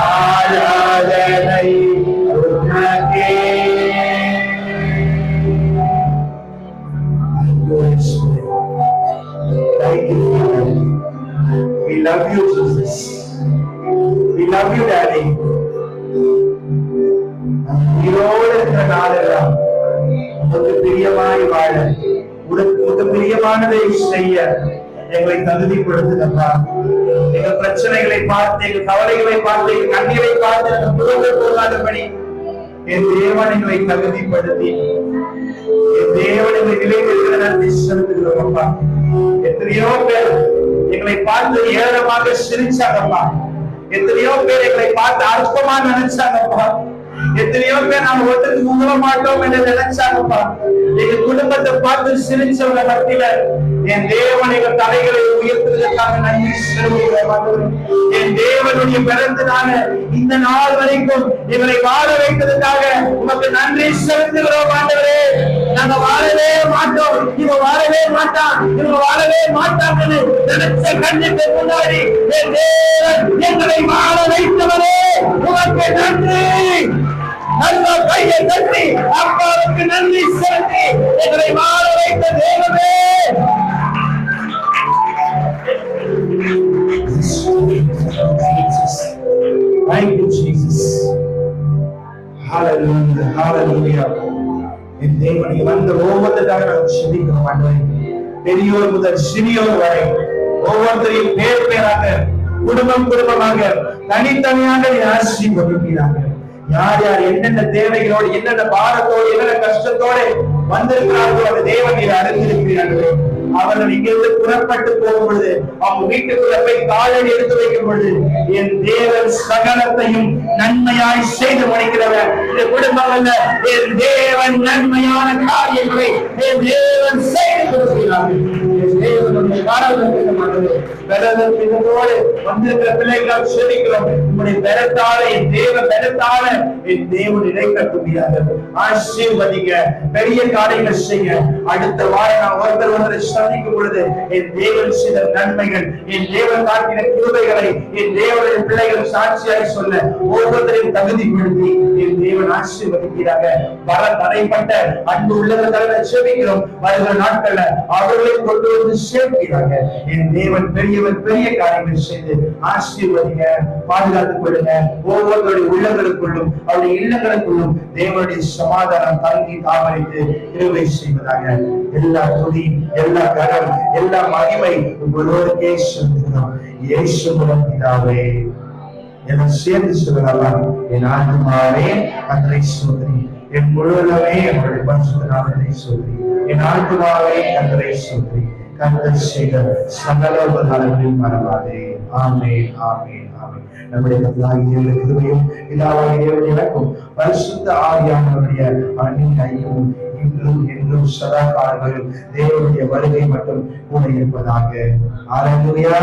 ஆராதனை உனக்கே. Thank you, Father. We love you, Jesus. We love you, Daddy. உயிரோடு இருக்கிற நாளெல்லாம் உனக்கு பிரியமாய் வாழ, உனக்கு பிரியமானதை செய்ய எங்களை தகுதிப்படுத்துங்கப்பா. எங்க பிரச்சனைகளை பார்த்து, எங்க கவலைகளை பார்த்து, எங்க கண்ணீரை பார்த்து எங்க புகழ்கள் போகாதபடி என் தேவன் எங்களை தகுதிப்படுத்தி, என் தேவன் எங்களை நிலைத்திருக்கிற நன்றி செலுத்துகிறோம் அப்பா. எத்தனையோ பேர் எங்களை பார்த்து ஏளனமாக சிரிச்சாங்கப்பா. எத்தனையோ பேர் எங்களை பார்த்து அற்பமா நினைச்சாங்கப்பா. எத்தனையோ பேர் நாம ஒருத்தருக்கு உதவ மாட்டோம் என்று நினைச்சாங்கப்பா. எங்க குடும்பத்தை பார்த்து சிரிச்சவங்க மத்தியில என் தேவன் எங்கள் தலைகளை உயர்த்துவதற்காக நன்றி செலுத்துகிறோம். என் தேவனுடைய பிறந்ததான இந்த நாள் வரைக்கும் எங்களை வாழ வைத்ததற்காக உமக்கு நன்றி செலுத்துகிறோம் ஆண்டவரே. நாங்க வாழவே மாட்டோம், இவங்க வாழவே மாட்டான், இவங்க வாழவே மாட்டாங்கன்னு நினைச்ச கண்ணுக்கு முன்னாடி என் தேவன் எங்களை வாழ வைத்தவரே உமக்கு நன்றி. நல்ல கையை தட்டி அப்பாவுக்கு நன்றி செலுத்தி எங்களை வாழ வைத்த தேவனே. Thank you, Jesus. Hallelujah, hallelujah. என் தேவனை வந்த ஒவ்வொருத்தராக நாம் செபிக்கிறோம் ஆண்டவரே. பெரியோர் முதல் சிறியோர் வரை ஒவ்வொருத்தரையும் பேர் பேராக, குடும்பம் குடும்பமாக, தனித்தனியாக ஆசீர்வதிப்பீராக. யார் யார் என்னென்ன தேவைகளோடு, என்னென்ன பாரத்தோடு, என்னென்ன கஷ்டத்தோடு வந்திருக்கிறார்களோ அந்த தேவன் நீர் அறிந்திருக்கிறார்கள். அவர்கள் இங்கிருந்து புறப்பட்டு போகும் பொழுது, அவங்க வீட்டுக்குள்ள போய் காலடி எடுத்து வைக்கும் பொழுது என் தேவன் சகலத்தையும் நன்மையாய் செய்து முடிக்கிறவர். இந்த குடும்பங்கள்ல என் தேவன் நன்மையான காரியங்களை என் தேவன் செய்து கொடுக்கிறார்கள். வந்திருக்கிற பிள்ளைகளால் செபிக்கிறோம். உங்களுடைய பெறத்தால என் தேவ பெறத்தால என் தேவன் இடைக்கட்டுகிறார்கள். ஆசீர்வதிங்க, பெரிய காரியங்கள் செய்ய. அடுத்த வாரம் நான் ஒருத்தர் சந்திக்கும் பொழுது என் தேவன் செய்த நன்மைகள், என் தேவன் காட்டின கிருபைகளை என் தேவனுடைய பிள்ளைகள் சாட்சியாய் சொல்ல ஒவ்வொருத்தரையும் தகுதிப்படுத்தி என் தேவன் ஆசீர்வதிக்கிறாங்க. வர தடைப்பட்ட அன்பு உள்ளவர்களை செபிக்கிறோம். வருகிற நாட்கள்ல அவர்களை கொண்டு வந்து இப்பொழுது சேர்க்கிறாங்க. என் தேவன் பெரியவர், பெரிய காரியங்கள் செய்து ஆசீர்வதிங்க, பாதுகாத்துக் கொள்ளுங்க. ஒவ்வொருவருடைய உள்ளங்களுக்குள்ளும் அவருடைய இல்லங்களுக்குள்ளும் தேவனுடைய சமாதானம் தங்கி தாமரைத்து கிருபை செய்வதாக. எல்லா துதி, எல்லா கரம், எல்லா மகிமை உங்களோருக்கே செலுத்துகிறோம். இயேசு மூலம் பிதாவே. எல்லாம் சேர்ந்து சொல்லலாம். என் ஆத்துமாவே கர்த்தரை ஸ்தோத்திரி, என் முழுவதுமே அவருடைய பரிசுத்த நாமத்தை ஸ்தோத்திரி. என் ஆத்துமாவே கர்த்தரை ஸ்தோத்திரி, கர்த்தர் செய்த சகல உபகாரங்களையும் மறவாதே. ஆமென், ஆமென், ஆமென். நம்முடைய கர்த்தராகிய கிருபையும் பிதாவாகிய தேவனுடைய இரக்கமும் பரிசுத்த ஆவியானவருடைய அன்பின் ஐக்கியமும் இன்றும் என்றும் சதா காலங்களிலும் தேவனுடைய வருகை மட்டும் கூட இருப்பதாக. அல்லேலூயா.